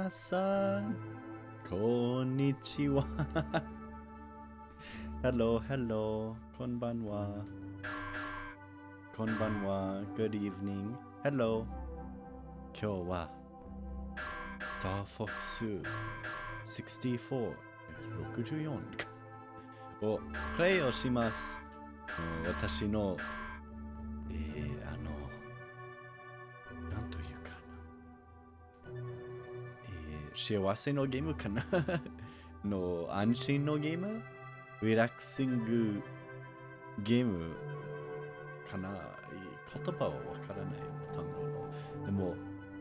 皆さん、こんにちは。Hello, hello. こんばんは。こんばんは。Good evening. Hello. 今日はスターフォックス64、64かをプレイをします。私の、なんというかな、幸せのゲームかなの安心のゲームリラックシングゲームかな言葉はわからない単語の。でも、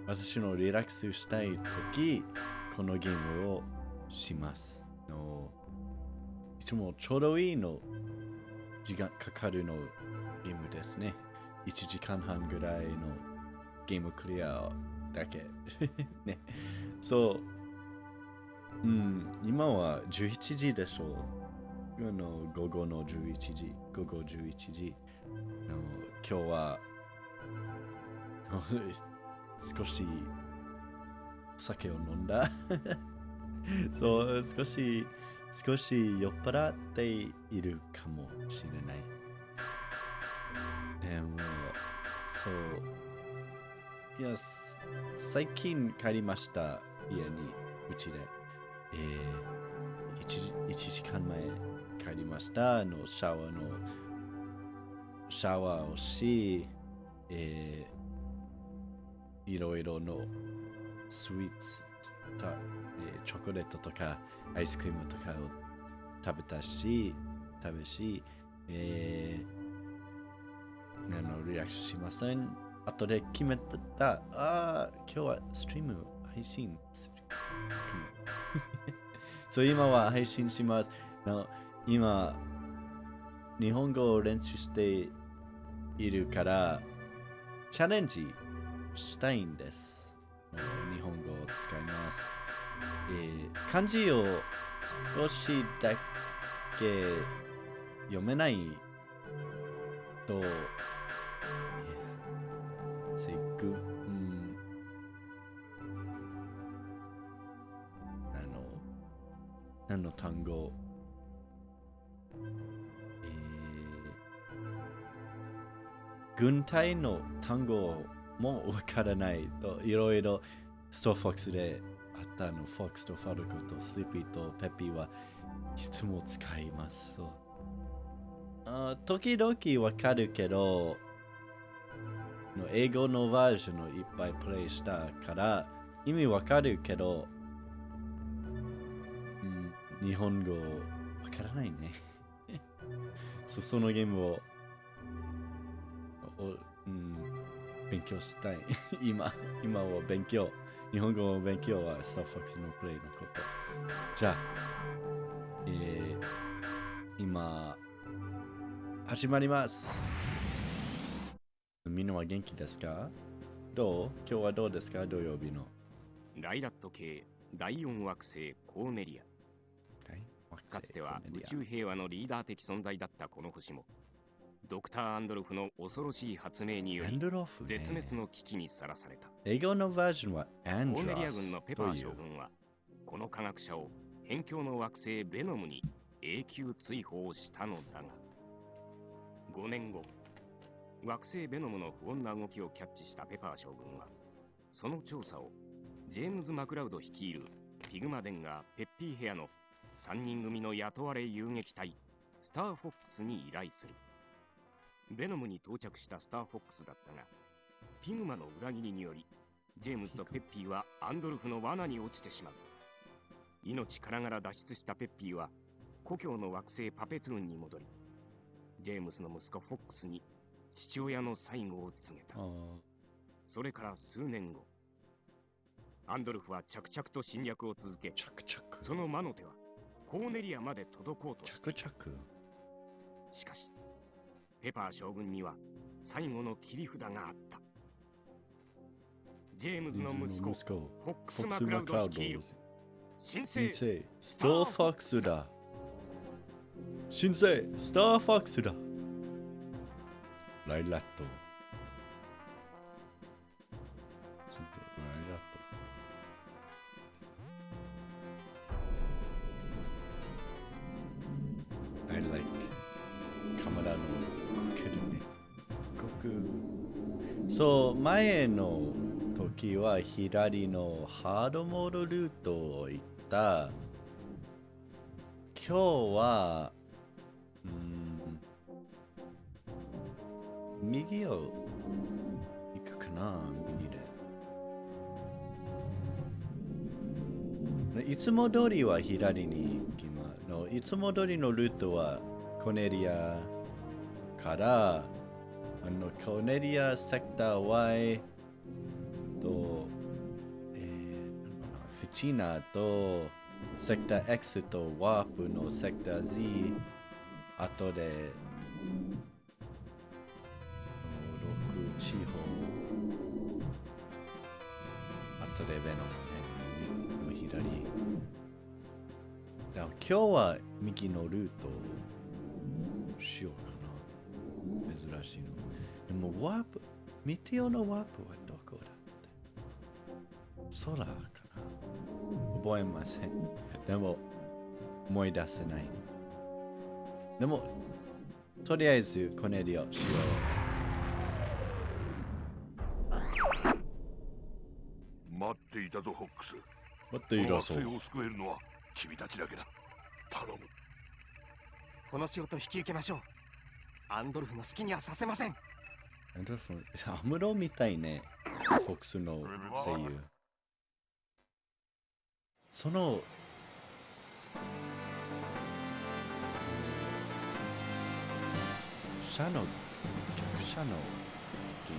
私のリラックスしたいとき、このゲームをします。いつもちょうどいいの時間かかるのゲームですね。1時間半ぐらいのゲームクリアだけ。ね。そう。今は11時でしょう。午後の11時。午後11時。今日は少しお酒を飲んだ。そう、少し酔っ払っているかもしれない。でも、そう。いや、最近帰りました。家に、うちで。1時間前帰りました。シャワーをし、いろいろのスイーツ、チョコレートとかアイスクリームとかを食べし、リラックスしません。後で決めた、今日はストリーム配信。そう、今は配信します。今、日本語を練習しているから、チャレンジしたいんです。日本語を使います。漢字を少しだけ読めないと、何の単語、軍隊の単語もわからないと、いろいろストーフォックスであったの、フォックスとファルコとスリピーとペッピーはいつも使います。時々わかるけど、英語のバージョンをいっぱいプレイしたから意味わかるけど、日本語わからないね。そのゲームを勉強したい。今は勉強。日本語の勉強はスターフォックスのプレイのこと。じゃあ、今、始まります。みんなは元気ですか？今日はどうですか？土曜日の。ライラット系第4惑星コーネリア。かつては宇宙平和のリーダー的存在だったこの星も、ドクター・アンドルフの恐ろしい発明により絶滅の危機にさらされた。英語のバージョンはアンドロス。コーネリア軍のペパー将軍はこの科学者を辺境の惑星ベノムに永久追放したのだが、5年後、惑星ベノムの不穏な動きをキャッチしたペパー将軍は、その調査をジェームズ・マクラウド率いるピグマデンガー・ペッピーヘアの3人組の雇われ遊撃隊スターフォックスに依頼する。ベノムに到着したスターフォックスだったが、ピグマの裏切りによりジェームズとペッピーはアンドルフの罠に落ちてしまう。命からがら脱出したペッピーは故郷の惑星パペトゥーンに戻り、ジェームズの息子フォックスに父親の最後を告げた。それから数年後、アンドルフは着々と侵略を続け、その魔の手はコーネリアまで届こうとして。しかしペパー将軍には最後の切り札があった。ジェームズの息子フォックス・マクラウド率いる新生スターフォックスだ。新生スターフォックスだ。ライラット。そう、前の時は左のハードモードルートを行った。今日は、右を行くかな、右で。いつも通りは左に行きますの。いつも通りのルートはコネリアからコネリアセクター Y と、フィチナとセクター X とワープのセクター Z 後で6、4本後でベノムの左だ。今日は右のルートをしようかな。珍しいの。でもワープ、メテオのワープはどこだって？空かな？覚えません。でも思い出せない。でもとりあえずコネリアをしよう。待っていたぞ、フォックス。待っていたぞ。惑星を救えるのは君たちだけだ。頼む。この仕事引き受けましょう。アンドルフの好きにはさせません。アンドルフ、アムロみたいね。フォックスの声優。その車の客車の時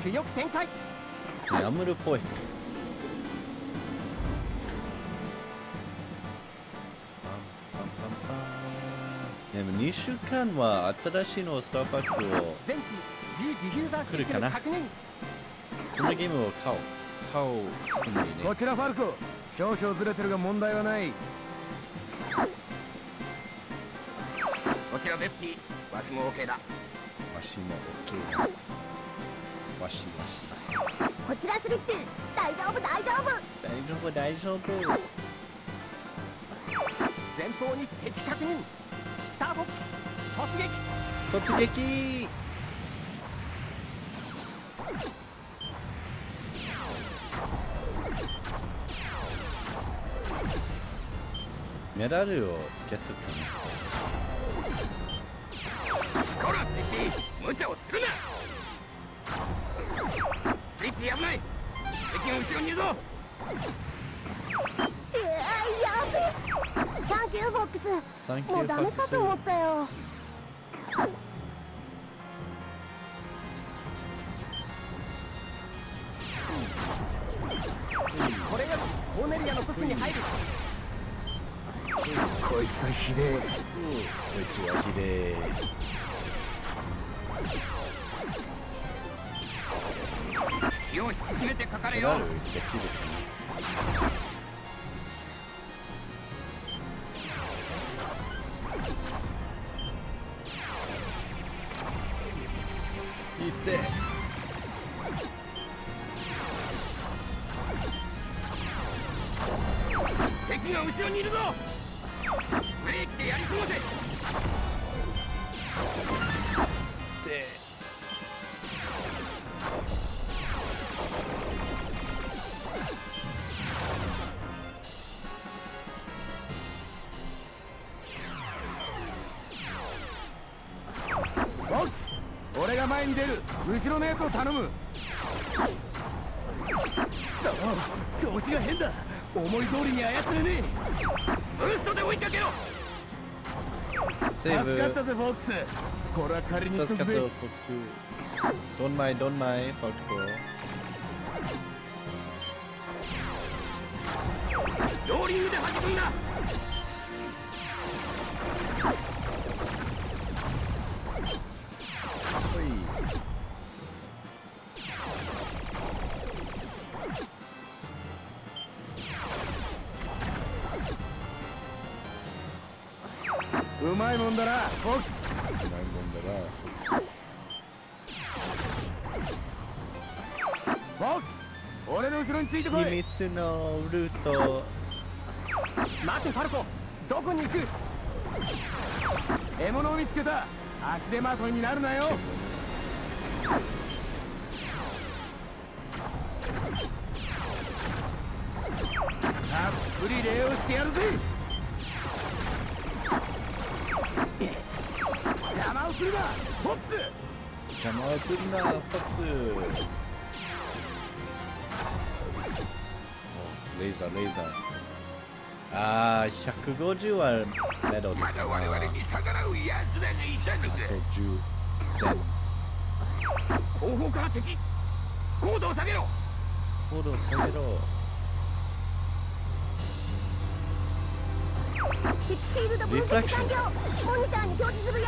ね。強く展開。アムロっぽい。でも2週間は新しいのスターファックスを来るかな。そのゲームを買おうつもりね。こちらファルコ、少々ずれてるが問題はない。こちらベッピー、わしも OK だ。わしも OK だ。わし。こちらスリップ、大丈夫。大丈夫。前方に敵確認。スタート。突撃。メダルをゲットかな。こら、ベッピー、無茶をするな。ベッピー危ない。敵が後ろにいるぞ。やべ。サンキューフォックス。もうダメかと思ったよ。これがコーネリアの武器に入る。こいつはひでえ。こいつはひでえ。気を引き締めてかかれよ。メダルできるかな。いって敵が後ろにいるぞ。ブレーキでやり込ませ。俺が前に出る。後ろのやつを頼む。調子が変だ。思い通りに操れねえ。ブーストで追いかけろ。セーブ。助かったぜフォックス。これは仮に助かったフォックス。どんまいフォックス。ローリングで弾くんだ。うまいもんだなフォックス。フォックス、俺の後ろについてこい。秘密のルート。待てファルコ、どこに行く。獲物を見つけた。足手まといになるなよ。たっぷり礼をしてやるぜ。邪魔をするなホップ。邪魔をするなフォックス。おレーザーレーザー。ああ150はメロディーかな。まだ我々に逆らう奴らがいたのか。あと10点。後方から敵。高度を下げろ。高度を下げろ。敵フィールド分析完了。モニターに表示するよ。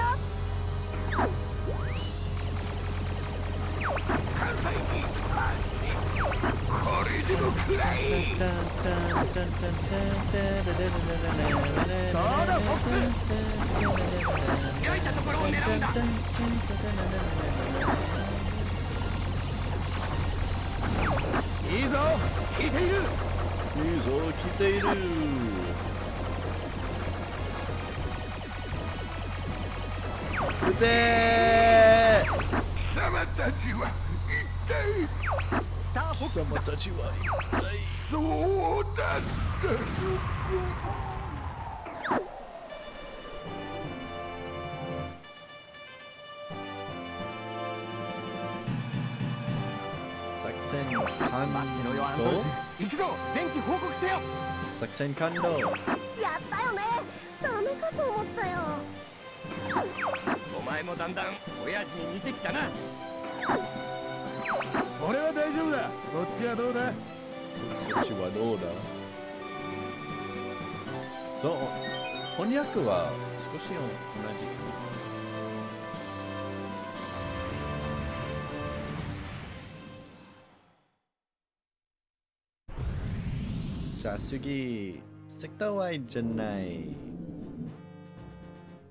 これでもくらい。そうだフォックス。開いたところを狙うんだ。いいぞ効いている。いいぞ効いている。撃てー。貴様たちは一体。貴様たちは一体。そうだった。作戦完了。一度電気報告してよ。作戦完了。やったよね。ダメかと思ったよ。お前もだんだん親父に似てきたな。俺は大丈夫だ。こっちはどうだ。そっちはどうだ。そう翻訳は少し同じかな。じゃあ次セクター Y じゃない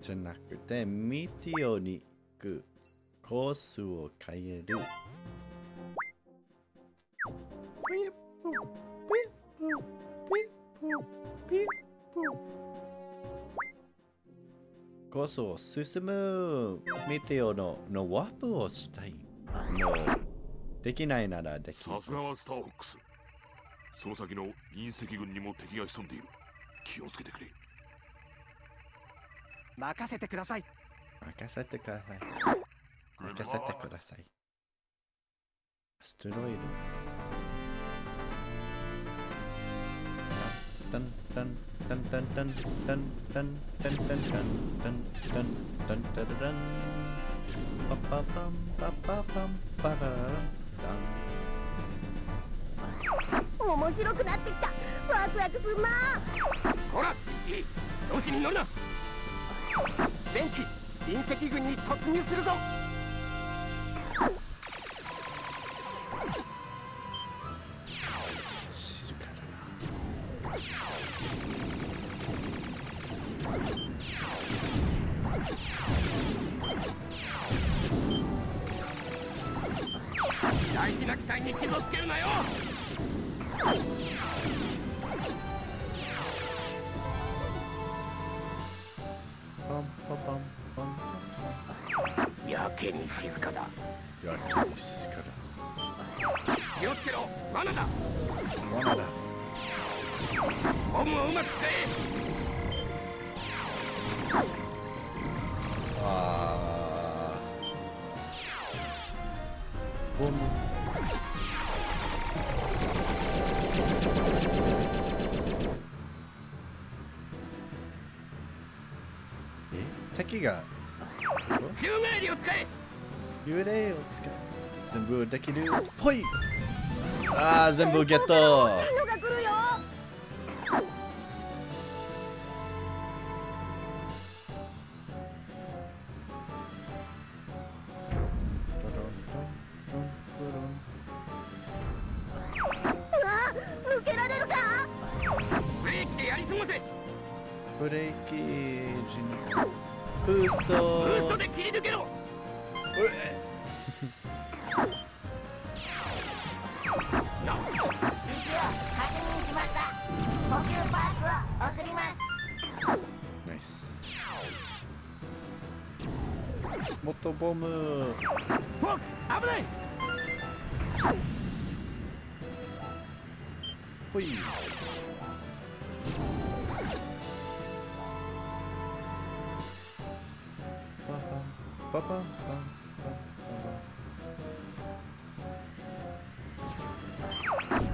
じゃなくてミティオに行くコースを変える。コースを進む。ミテオのワープをしたい。もうできないならできる。さすがはスターフォックス。その先の隕石群にも敵が潜んでいる。気をつけてくれ。任せてください。任せてください。任せてください。アステロイド。タンタンタンタンタンタンタンタンタンタンタンタンタンタンタンパパパンパパパンパララランタン。面白くなってきた。ワクワクすんな。ほらいい調子に乗るな。電気隕石群に突入するぞ。静かだ大事な機体に傷をつけるなよ。パンパパンパン。やけに静かだ。やけに静かだ。気をつけろ。罠だ。罠だ。ボムをうまく使え。あー。ボム。敵が救命理を使え。幽霊を使う。全部できるぽい。あー全部ゲット。いいのが来るよ。うわ抜けられるか。ブレーキでやり過ごせ。ブレーキ時にブースト。ブーストで切り抜けろ。確認しました。呼吸パーツを送ります。ナイス。もっとボム。フォーク危ない。ほい。パパンパパンパン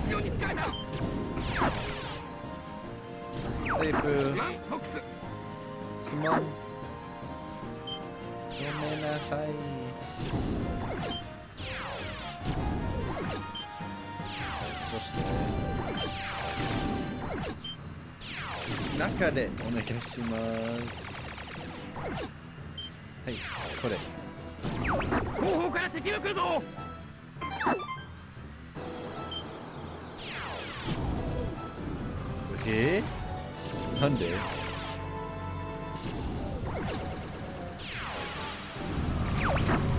後ろに疲れた。セーフ。マンフォックすまん。ごめんなさい。そして中でお願いします。はい、これ。ス後方から敵が来るぞ。なんで？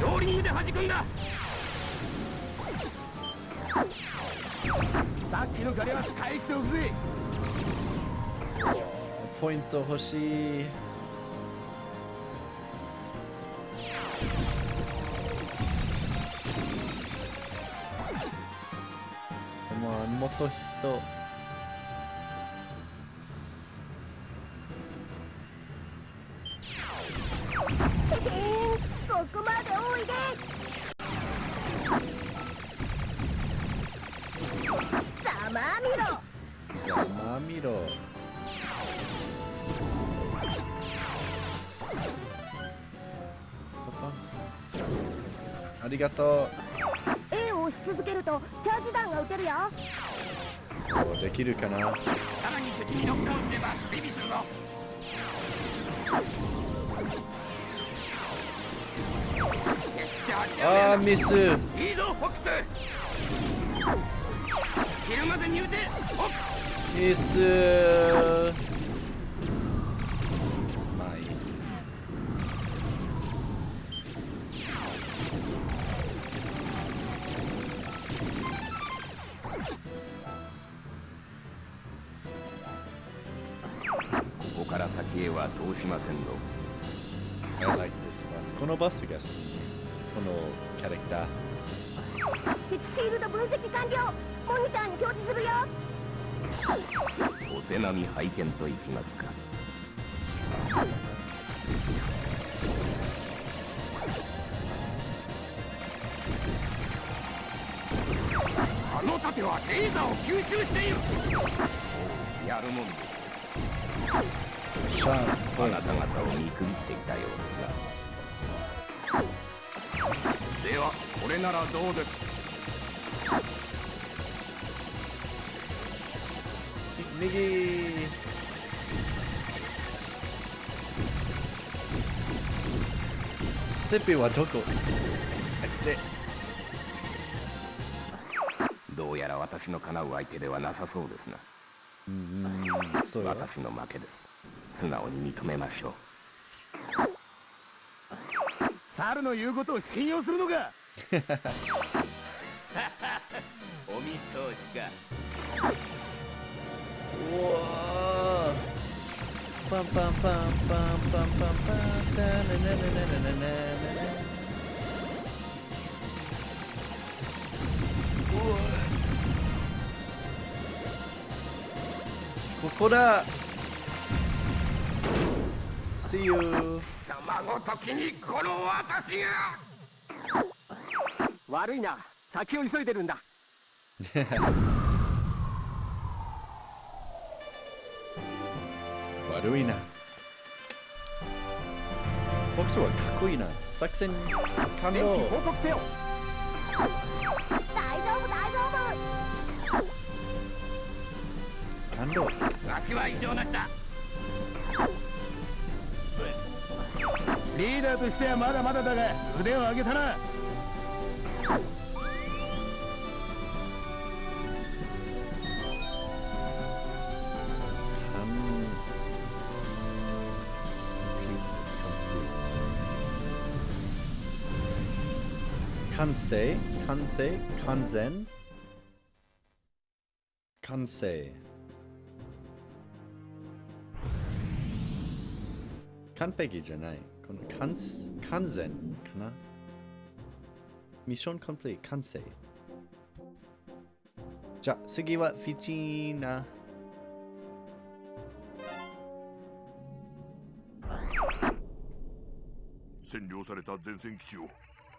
ローリングで弾くんだ。さっきのガレは返しておくぜ。ポイント欲しい。もっと人。ここまでおいで。ざまあみろ。ざまあみろ。ありがとう。A を押し続けるとチャージ弾が撃てるよ。おできるかな。さらに敵にノックアウトすればビビするぞ。あーミス。いいぞフォックス。昼までに撃て。ミス。まあいい。ここから先へは通しませんぞ。I like this bus。このバスが好き。このキャラクター。敵フィールド分析完了。モニターに表示するよ。お手並み拝見といきますか。あの盾はレーザーを吸収している。やるもんです。シャーあなた方を見くびっていたようですが。ではこれならどうです。右。セピはどこ？で、どうやら私の叶う相手ではなさそうですな。そうよ。私の負けです。素直に認めましょう。猿の言うことを信用するのか。お見通しか。うわー。パンパンパンパンパンパンパンタナナナナナナナ。うわ。ここだ。See you。卵ときにこの私が。悪いな、先を急いでるんだ。悪いな。フォックスはかっこいいな。作戦完電気了。報告せよ。大丈夫大丈夫。完了。わしは異常なしだ。リーダーとしてはまだまだだが腕を上げたな。完成完成完全完成完璧じゃない。この完全かな。ミッションコンプリート完成。じゃあ次はフィチーナ。占領された前線基地を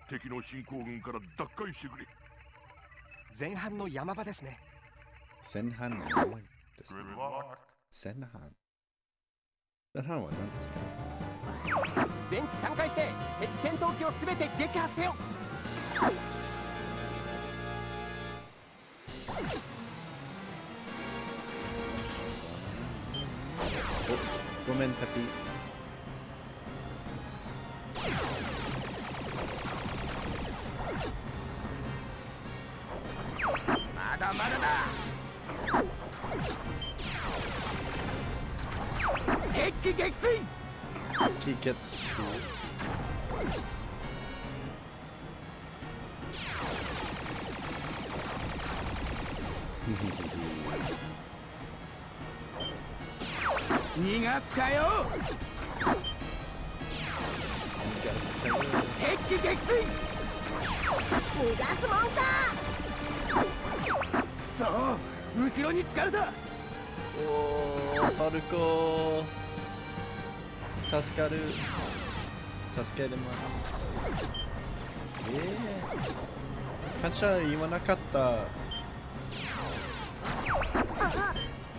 敵の侵攻軍から奪回してくれ。前半の山場ですね。前半の山ですね。前半は何ですか？電気3回して敵戦闘機をすべて撃破せよ。お、ごめんタピ。まだまだだ。敵機撃墜。He gets through. 逃がすかよ。敵機撃墜。逃がすもんか。そう、後ろに疲れた。おー、ファルコー。助かる。助けれます。感謝言わなかった。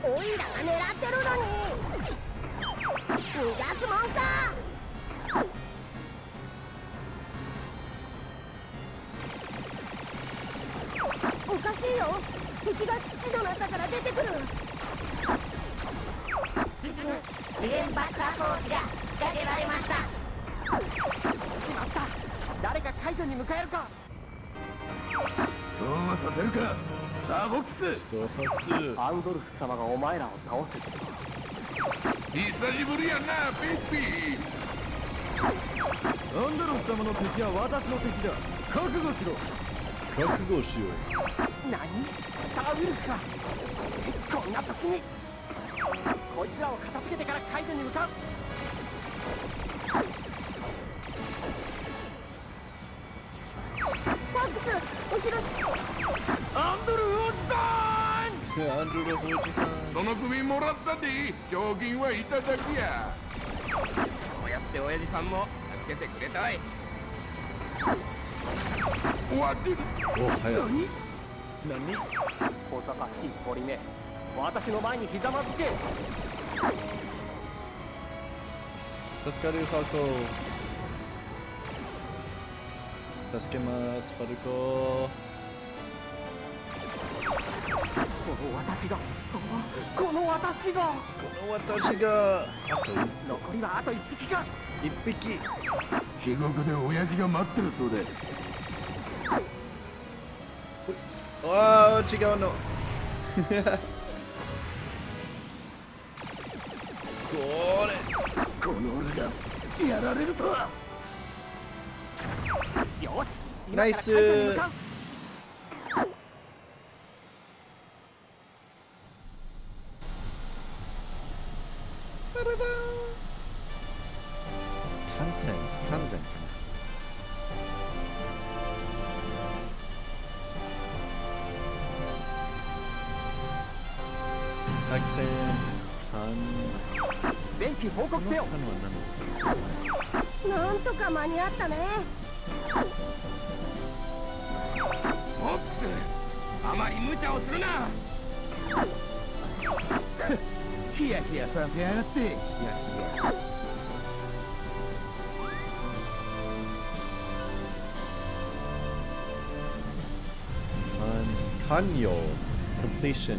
おいらが狙ってるのに。逃がすもんか。おかしいよ。敵が基地の中から出てくる。連爆破装置が仕掛けられました。しまった。誰か解除に迎えるか。そうはさせるか。スターフォックス。スターフォックス。アンドルフ様がお前らを倒せた。久しぶりやな、ピッピー。アンドルフ様の敵は私の敵だ。覚悟しろ。覚悟しよう。何？スターウルフか。こんな時にこいつらを片付けてから解除に向かう。フォックス、後ろ。アンドルフおじさアンドルフおじさん。その首もらったで、賞金はいただきや。こうやって親父さんも助けてくれたい。終わってる。お、早い。何？小賢しい堀目、私の前にひざまずけ。助かるファルコー。助けます、ファルコー。この私が。この私が。あと残りはあと1匹か。1匹。地獄で親父が待ってるそうで。ああ、違うの。この俺がやられるとは。よし、ナイス。完全かな。作戦電気報告せよ。なんとか間に合ったね。おっつ、あまり無茶をするな。ヒヤヒヤさせやがって。ヒヤヒヤ。完了 completion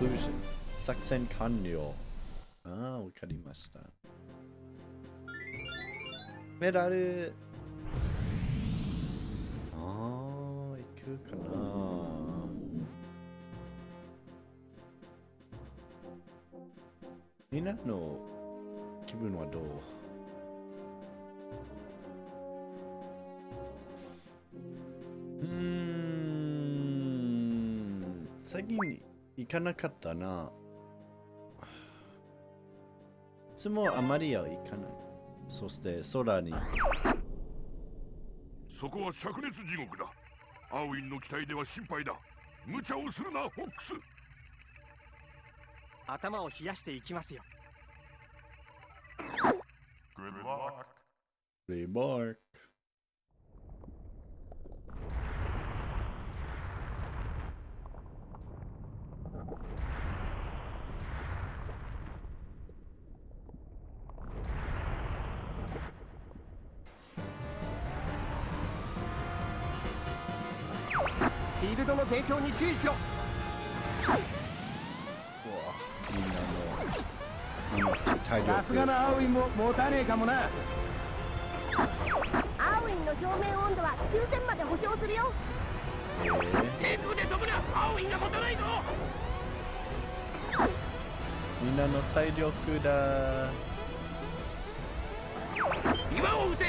conclusion 作戦完了。ああ、わかりました。メダル。ああ、行くかな。みんなの気分はどう？最近行かなかったな。いつもあまりは行かない。そして空に。そこは灼熱地獄だ。アオインの機体では心配だ。無茶をするな、フォックス。頭を冷やしていきますよ。レマーク。フィールドの提供に注意しろ。みんなの体さすがのアオインも持たねえかもな。アオインの表面温度は9000まで保証するよ。低空で飛ぶな。アオインが持たないぞ。みんなの体力だ。岩を撃て。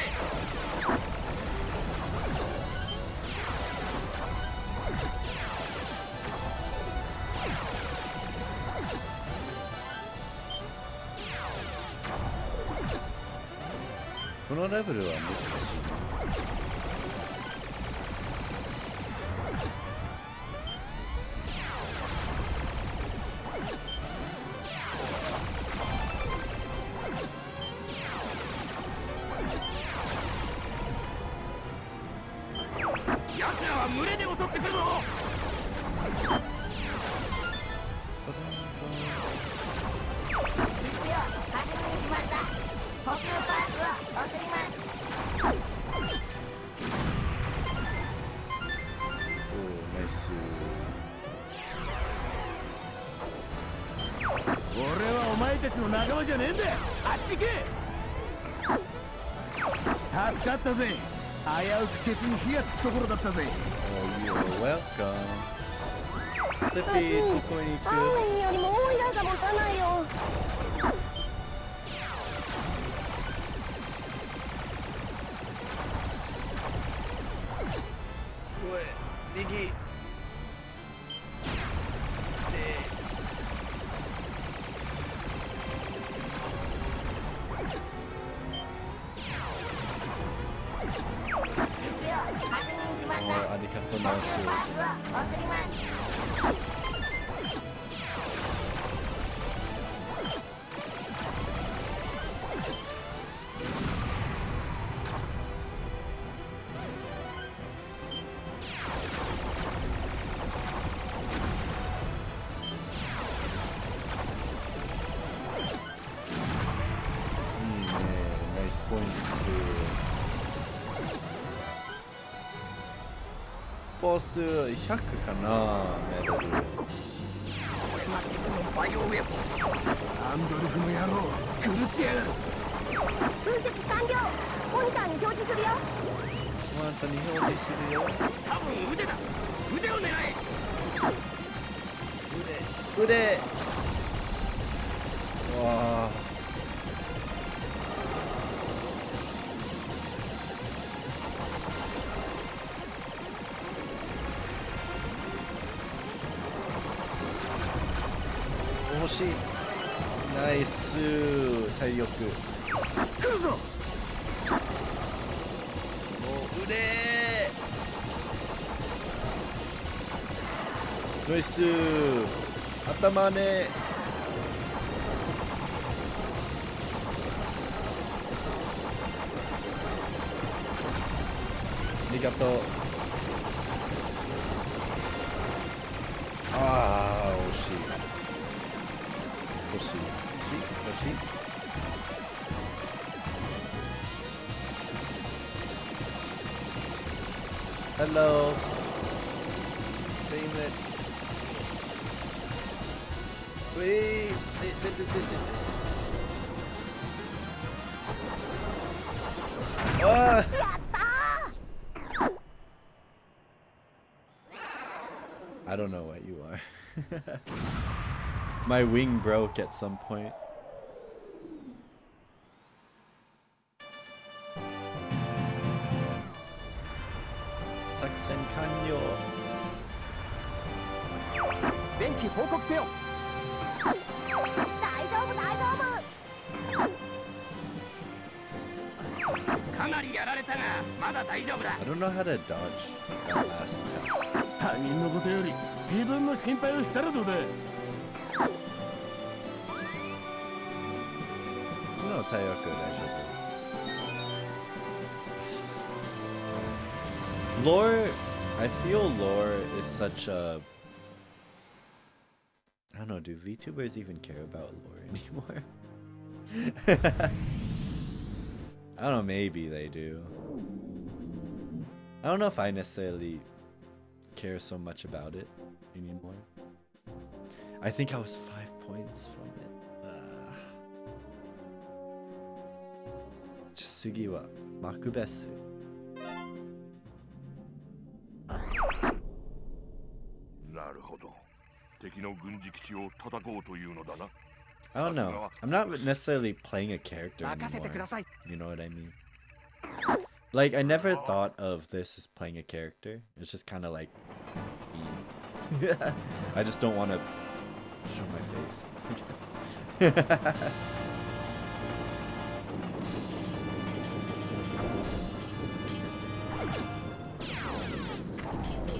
このレベルは難しい。奴らは群れで襲ってくるぞ。俺はお前たちの仲間じゃねえんだ。あっち行け。助かったぜ。危うくケツに火がつくところだったぜ。You're welcome。スピード、ここに行く。アオインよりもオイラが持たないよ。右。ありがとうナース。ナイスポイント。ボス100かな、メダル。アンドルフの野郎、狂ってやがる。分析完了。モニターに表示するよ。本当に表示するよ。多分腕だ。腕を狙え。腕。わあ。惜しい。ナイス体力。来るぞ。もう腕。ナイス。頭ね。ありがとう。ああ、惜しい。惜しい。Hello. Damn it. Wait. Ah! やったー。 I don't know what you are. My wing broke at some point. Saksen Kanyo. 電気報告せよ。大丈夫。かなりやられたがまだ大丈夫だ。 I don't know how to dodge that last attack. 他人のことより自分の心配をしたらどうだ。No, 体力大丈夫。Lore, I feel lore is such a... I don't know, do VTubers even care about lore anymore? I don't know, maybe they do. I don't know if I necessarily care so much about it anymore. I think I was 5 points from it. 次はマクベス。なるほど。敵の軍事基地を叩こうというのだな。I don't know. I'm not necessarily playing a character anymore. You know what I mean? Like, I never thought of this as playing a character. It's just kind of like... I just don't want to show my face, I guess.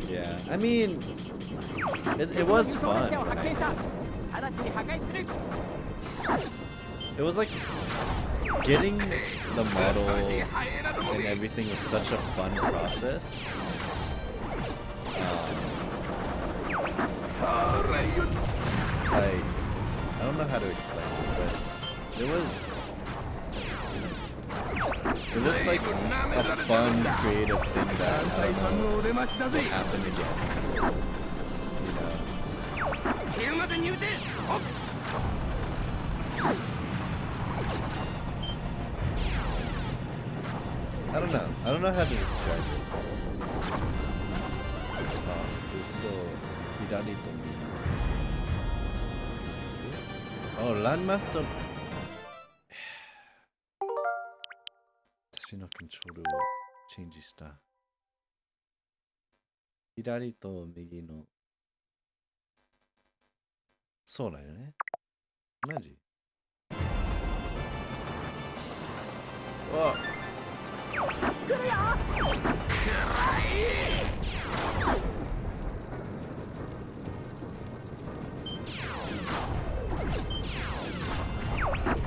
Yeah, I mean, it was fun. It was like getting the model and everything was such a fun process. Like, I don't know how to explain it, but it was like a fun, creative thing that will happen again. You know? I don't know. I don't know how to describe it. There's still Hidari to me. Oh, Landmaster. 私のコントロールをチェンジした。左と右の。そうだよね。同じ。あっ。来るよ。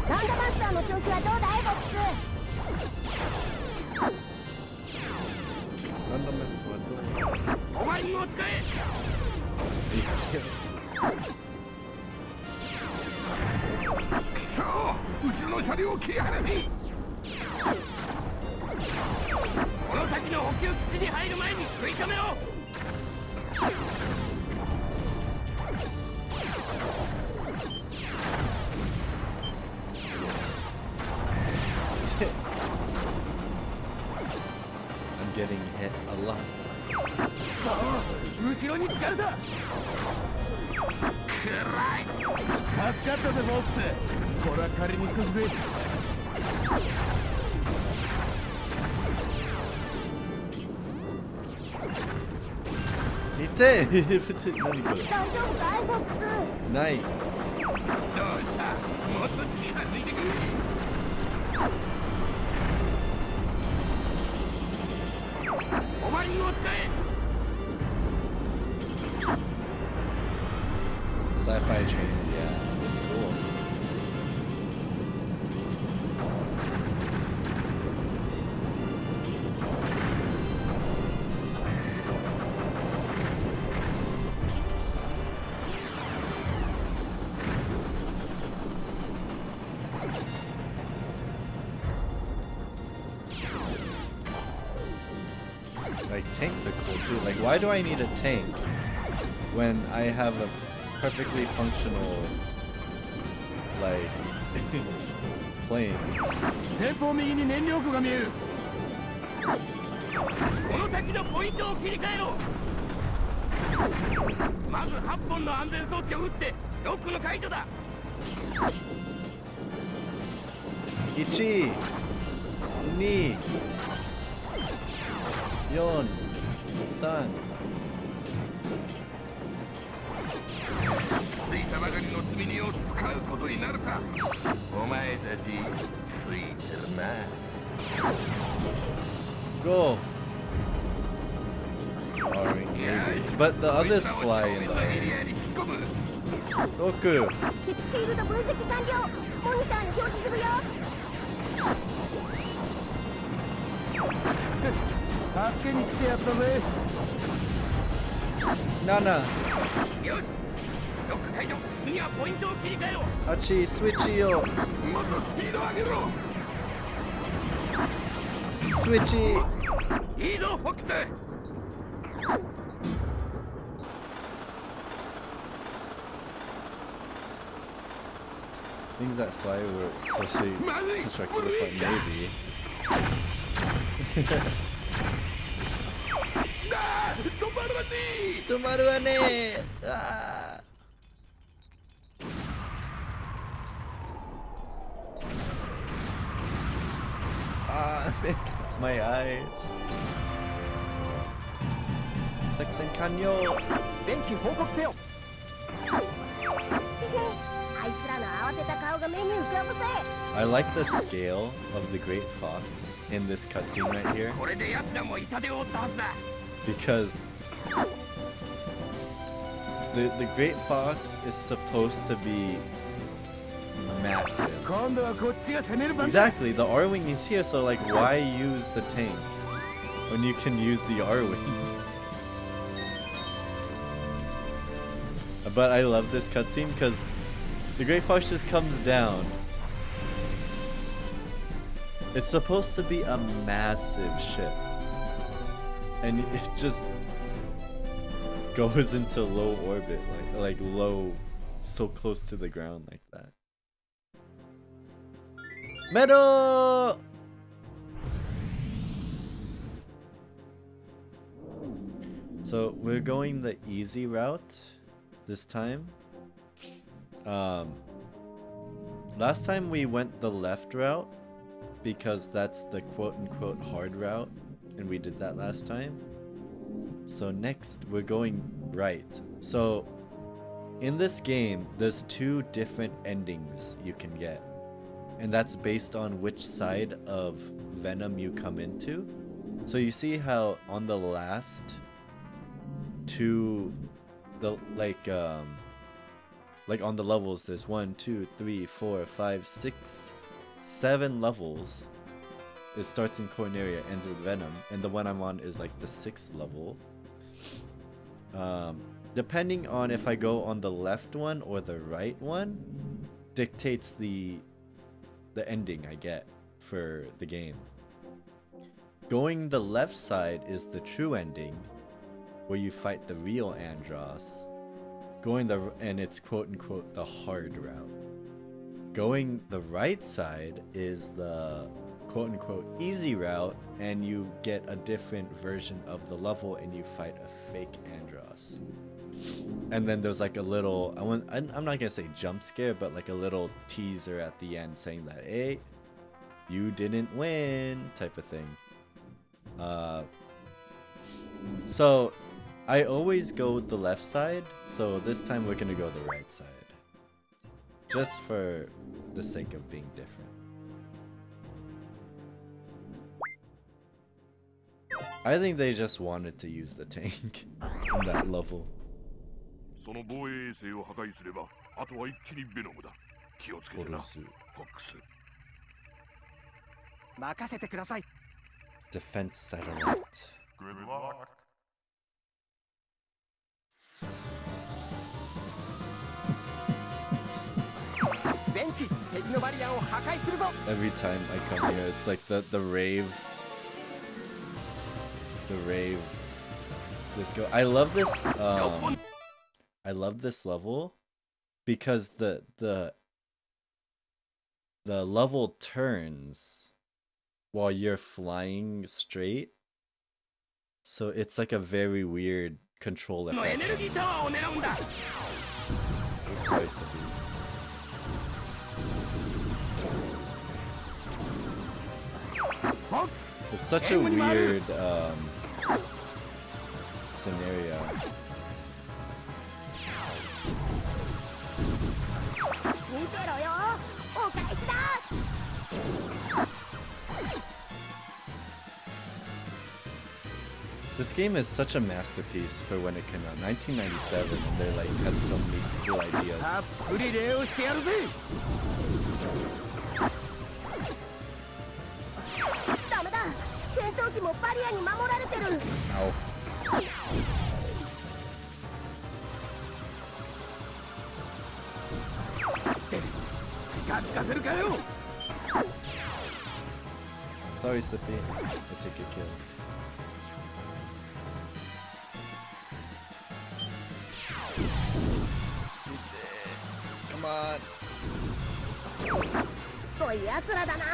ランドマスターの調子はどうだい、ボックス。ランドマスターはどうだ。お前にも使え。後ろの車両を切り離せ。この先の補給基地に入る前に食い止めろ。I'm getting hit a lot. 後ろに疲れた。くらい。助かったぜ、ボックス。これは仮に少しで。痛い。何これ。大丈夫かい、ボックス。ない。どうした。もっと近づいてくれ。お前にも使え。Sci-fi trains, yeah, it's cool. Like, tanks are cool too. Like, why do I need a tank when I have a perfectly functional, like, plane? 前方右に燃料庫が見える。この先のポイントを切り替えろ。まず8本の安全装置を撃ってロックの解除だ。1、2、4、3。ついたばかりの積み荷を使うことになるか。お前たちついてるな。Go! Alright, maybe. But the others fly in the air. Goku! 敵フィールド分析完了。モニターに表示するよ。助けに来てやったぜ。Nana! よしロック解除ミアポイントを切り替えろ Hachi, switchy yo! もっとスピード上げろ Switchy! いいぞフォックス Things that fly were especially constructed to fly, maybe. 止まるわね Tomaru wa ne! Ah! Ah, my eyes. Sexen kanyo! 電気報告せよ。あいつらの慌てた顔が目に浮かぶぜ。 I like the scale of the Great Fox in this cutscene right here これで奴らも痛手を負ったはずだ because the Great Fox is supposed to be massive. 今度はこっちが攻める番だ。 Exactly, the R-Wing is here, so like why use the tank when you can use the R-Wing? But I love this cutscene because the Great Fox just comes down. It's supposed to be a massive ship. And it just goes into low orbit, like low, so close to the ground like that. Medal! So we're going the easy route this time. Last time we went the left route because that's the quote-unquote hard route, and we did that last time. So next we're going right. So in this game there's two different endings you can get, and that's based on which side of Venom you come into. So you see how on the last two, the like on the levels there's 1, 2, 3, 4, 5, 6, 7 levels. It starts in Corneria, ends with Venom, and the one I'm on is like the 6th level. Depending on if I go on the left one or the right one dictates the ending I get for the game. Going the left side is the true ending, where you fight the real Andross. And it's quote-unquote the hard route. Going the right side is the quote-unquote easy route, and you get a different version of the level and you fight a fake Andross. And then there's like a little, I'm not gonna say jump scare, but like a little teaser at the end saying that, hey, you didn't win, type of thing. So I always go the left side, so this time we're gonna go the right side. Just for the sake of being different. I think they just wanted to use the tank in that level. その防衛衛星を破壊すればあとは一気にベノムだ気をつけてなフォックス任せてください。 Defense satellite. Good luck 電気敵のバリアを破壊するぞ。 Every time I come here, it's like the rave. The rave. Let's go. I love this level because the level turns while you're flying straight. So it's like a very weird control のエネルギ effect. ータワーを狙うんだ Oops, sorry, Sabi. It's such a weird scenario. 見てろよ。お返しだ。This game is such a masterpiece for when it came out. 1997, and they're like has so many cool ideas. たっぷり礼をしてやるぜ。ダメだ。戦闘機もバリアに守られてる。Ow. かつかせるかよ。Sorry, Slippy. I took your kill. Come on. そういう奴らだな。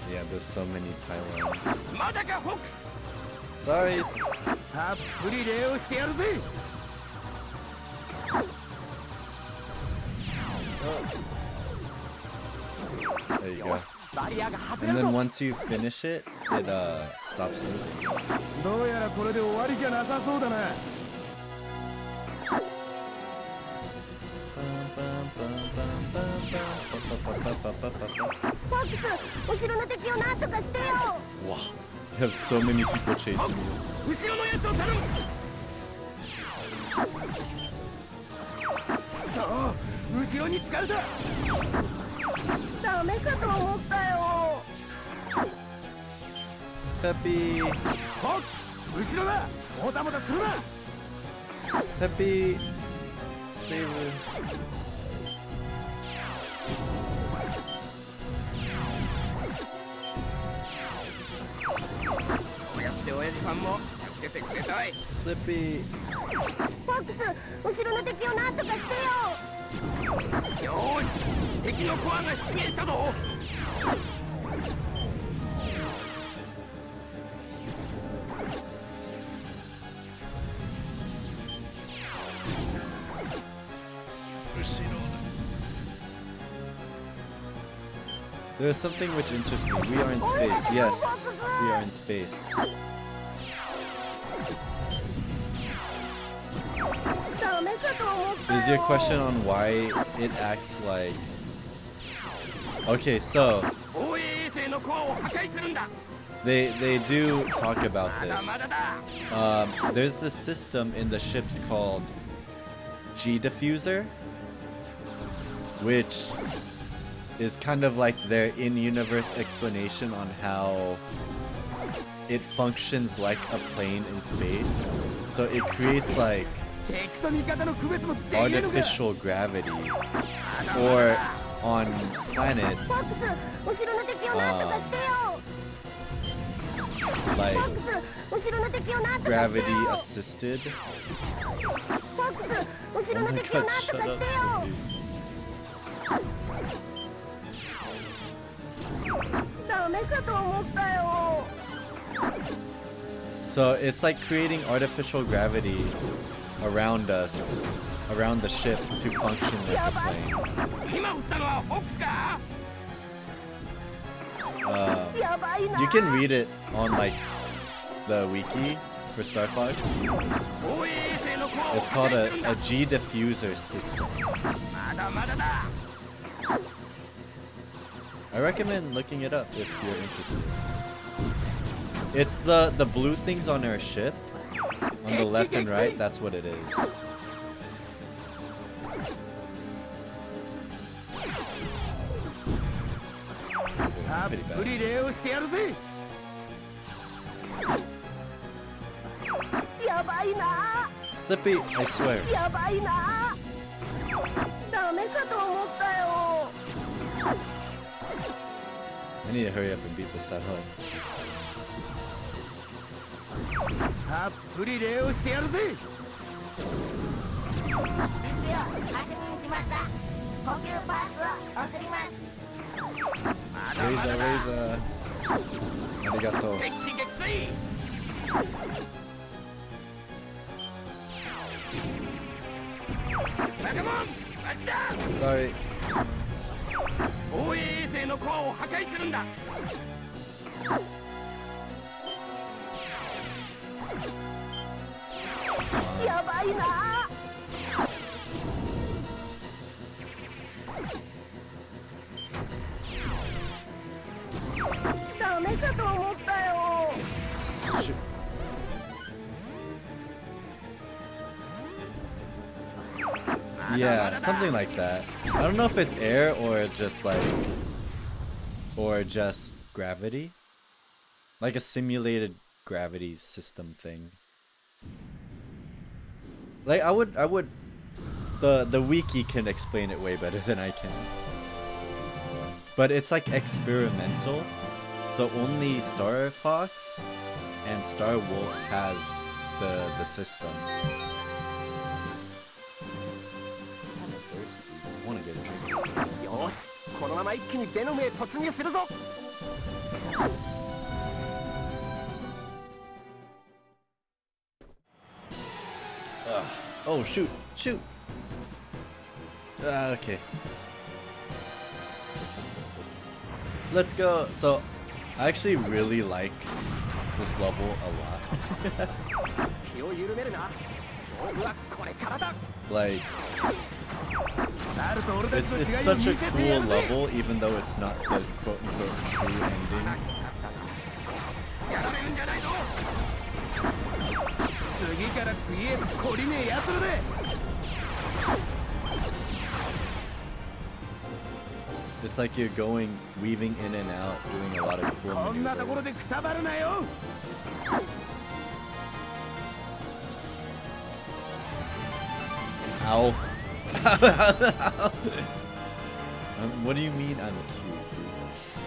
Yeah, there's so many pylons. まだかホック。 Sorry. たっぷり礼をしてやるぜ。There you go. バリアが外れ And る then ぞ。 once you finish it, it stops moving. どうやらこれで終わりじゃなさそうだな。フォックス、後ろの敵をなんとかしてよ。 Wow. You have so many people chasing you. 後ろのやつを頼む。そう後ろに疲れた。ダメかと思ったよ。 Peppy. ホック後ろだ。もたもたするな。 Peppy. Save her. こうやって親父さんも助けてくれたい。 Slippy. フォックス、後ろの敵をなんとかしてよ。よーし敵のコアが出現したぞ。There's something which interests me. We are in space. Yes, we are in space. ダメかと思ったよ。 Is your question on why it acts like... Okay, so 防衛衛星のコアを破壊するんだ。 they do talk about まだ this. まだだ。 There's this system in the ships called G diffuser, which is kind of like their in-universe explanation on how it functions like a plane in space. So it creates like 敵と味方の区別もできるのか。 artificial gravity, or on planets フォックス、後ろの敵をなんとかしてよ。 like フォックス、後ろの敵をなんとかして gravity よ。 assisted. フォックス、後 Oh ろの my 敵を god, なんと shut か up, してよ。 Slippy. ダメかと思ったよ。 So it's like creating artificial gravity around us, around the ship to function like a plane. 今撃ったのはホックか。 やばいな。 You can read it on like the wiki for Star Fox. 防衛衛星のコアを It's 破 called 壊するんだ。 a G diffuser system. まだまだだ。 I recommend looking it up if you're interested. It's the blue things on our ship, on the left and right. That's what it is. Pretty たっ bad. ぷり礼をしてやるぜ。やばいな。 Slippy, I swear. やばいな。ダメかと思ったよ。 I need to hurry up and beat this out. たっぷり礼をしてやるぜ。ですよ、遊びに来ました。補給パーツを送ります。 まだまだ Razor, だ。 razor. Arigato. 敵地撃墜。バカモン、あっちだ。 Sorry. 防衛衛星のコアを破壊するんだ。 やばいな。ダメかと思ったよ。Yeah, something like that. I don't know if it's air or just like, or just gravity, like a simulated gravity system thing. Like the wiki can explain it way better than I can. But it's like experimental, so only Star Fox and Star Wolf has the system. I want to get a drink. Oh shoot! Shoot! Okay. Let's go. So, I actually really like this level a lot. Like, it's such a cool level, even though it's not the quote-unquote true ending. It's like you're weaving in and out, doing a lot of cool maneuvers. Ow. What do you mean I'm cute?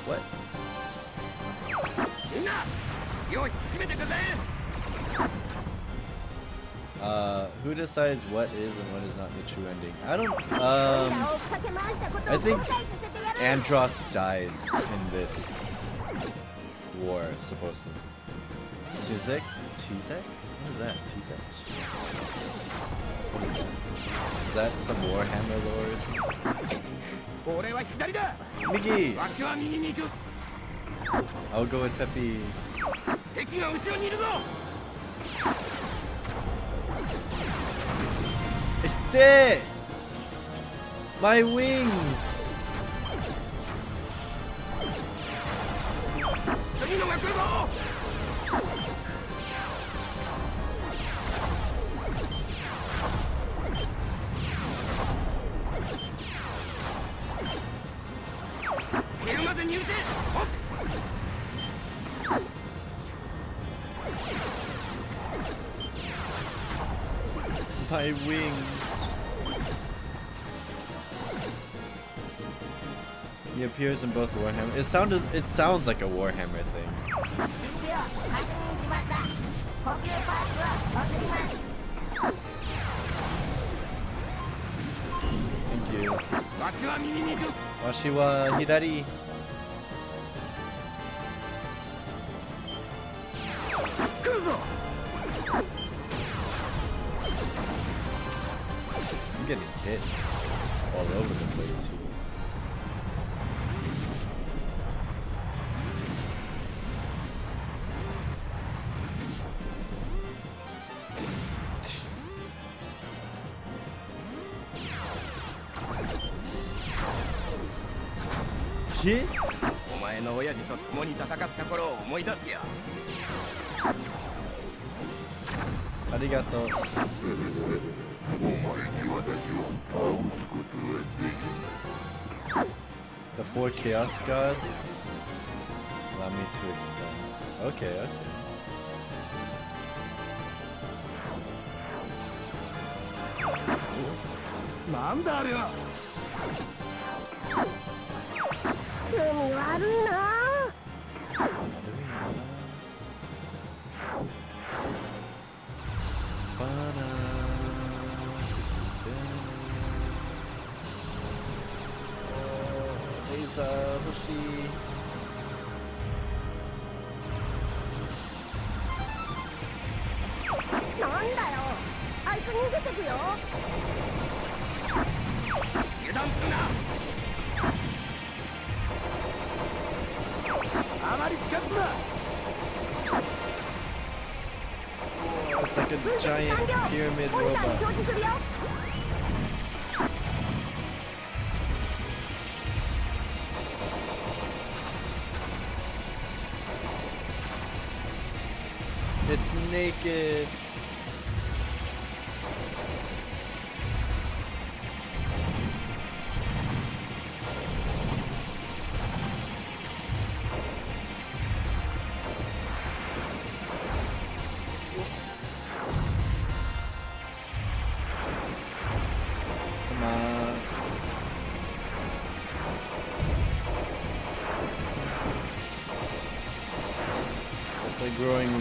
What? Who decides what is and what is not the true ending? I don't, I think Andros dies in this war, supposedly. Tizek? Tizek? What is that? Tizek? What is that? Is that some Warhammer lore or something? Miggy! I'll go with Peppy. It's dead! My wings! My wings. He appears in both Warhammer. It sounds like a Warhammer thing. Thank you. Washi wa hirari. I'm getting hit all over the place here. Hit? お前の親父と共に戦った頃を思い出すよ。ありがとう。The four chaos gods? Allow me to explain. Okay, okay. Hoshi. なんだよ、あいつ逃げてくよ。油断するな。あまり近づくな。It's like a giant pyramid robot. It's naked.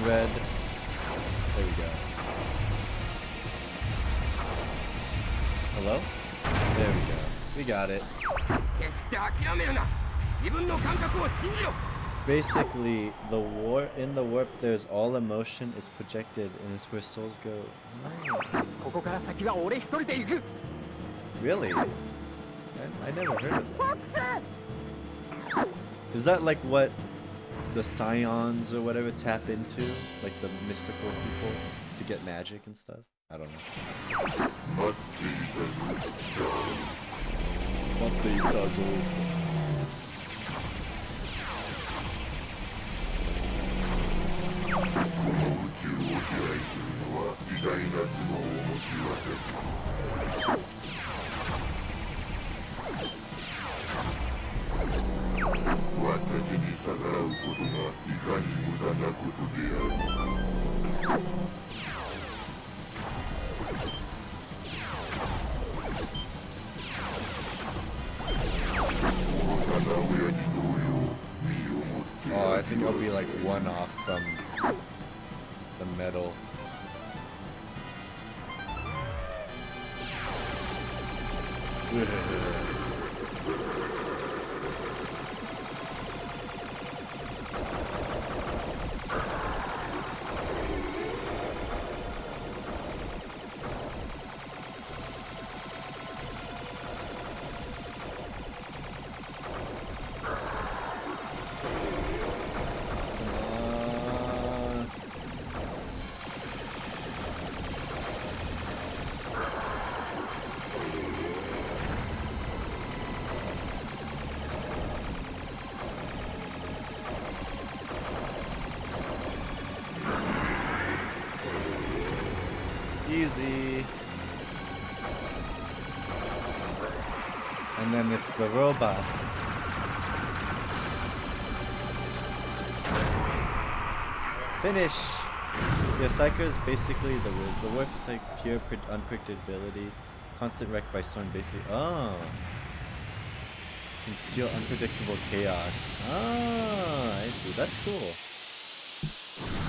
red. There we go. Hello? There we go. We got it. Basically, in the warp, there's all emotion is projected, and it's where souls go. Really? I never heard of that. Is that like what the scions or whatever tap into? Like the mystical people to get magic and stuff? I don't know. What the puzzle? Oh, I think I'll be like one off from the medal. Easy. And then it's the robot. Finish! Yeah, Psyker is basically the warp is like pure unpredictability. Constant wreck by storm basically. Oh! Can steal unpredictable chaos. Ah, I see. That's cool.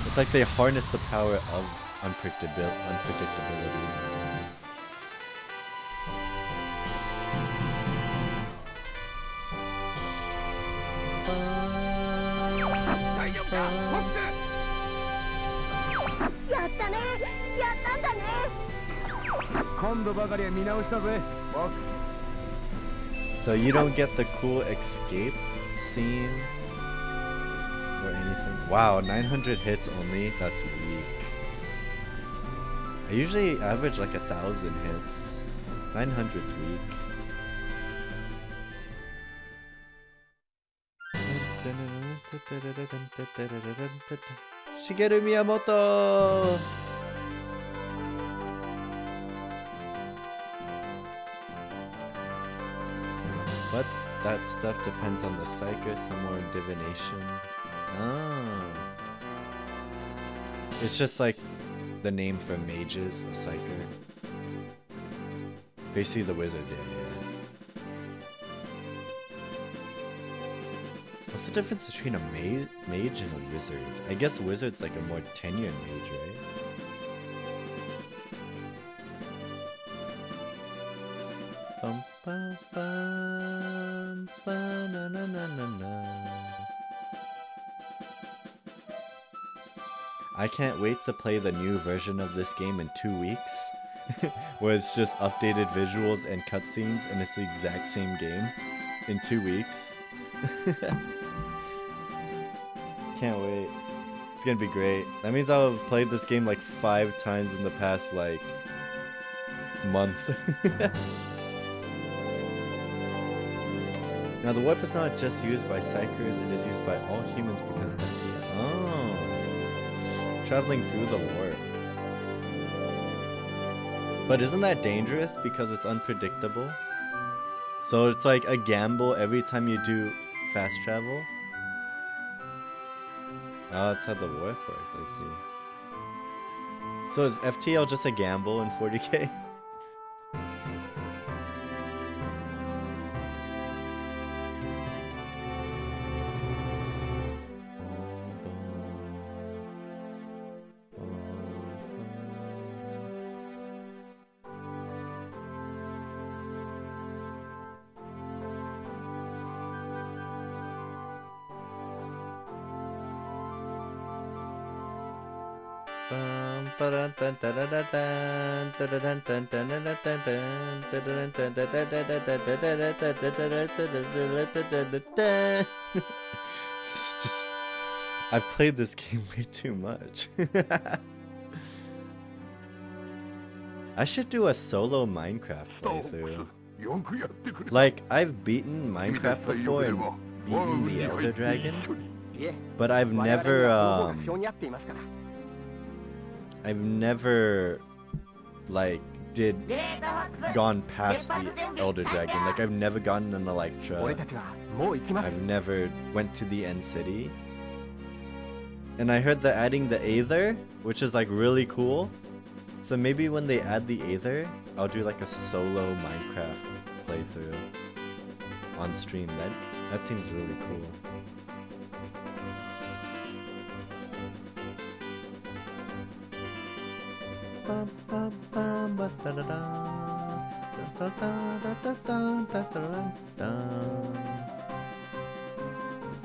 It's like they harness the power of unpredictability. So you don't get the cool escape scene or anything? Wow, 900 hits only? That's weak. I usually average like 1,000 hits. 900's weak. Shigeru Miyamoto! But that stuff depends on the psyker, some more divination. Oh. It's just like the name for mages, a psyker. Basically the wizards, yeah. What's the difference between a mage and a wizard? I guess a wizard's like a more tenured mage, right? Bum, bum, bum, ba, na, na, na, na, na. I can't wait to play the new version of this game in 2 weeks, where it's just updated visuals and cutscenes, and it's the exact same game in 2 weeks. Can't wait. It's gonna be great. That means I'll have played this game like 5 times in the past, like, month. Now, the warp is not just used by psychers, it is used by all humans because of FTL. Oh. Traveling through the warp. But isn't that dangerous because it's unpredictable? So it's like a gamble every time you do fast travel? Oh, that's how the warp works, I see. So is FTL just a gamble in 40k? It's just, I've played this game way too much. I should do a solo Minecraft playthrough. Like, I've beaten Minecraft before and beaten the Elder Dragon, but I've never, like, gone past the Elder Dragon. Like, I've never gotten an Electra. I've never went to the end city. And I heard they're adding the Aether, which is like really cool. So maybe when they add the Aether, I'll do like a solo Minecraft playthrough on stream. That seems really cool.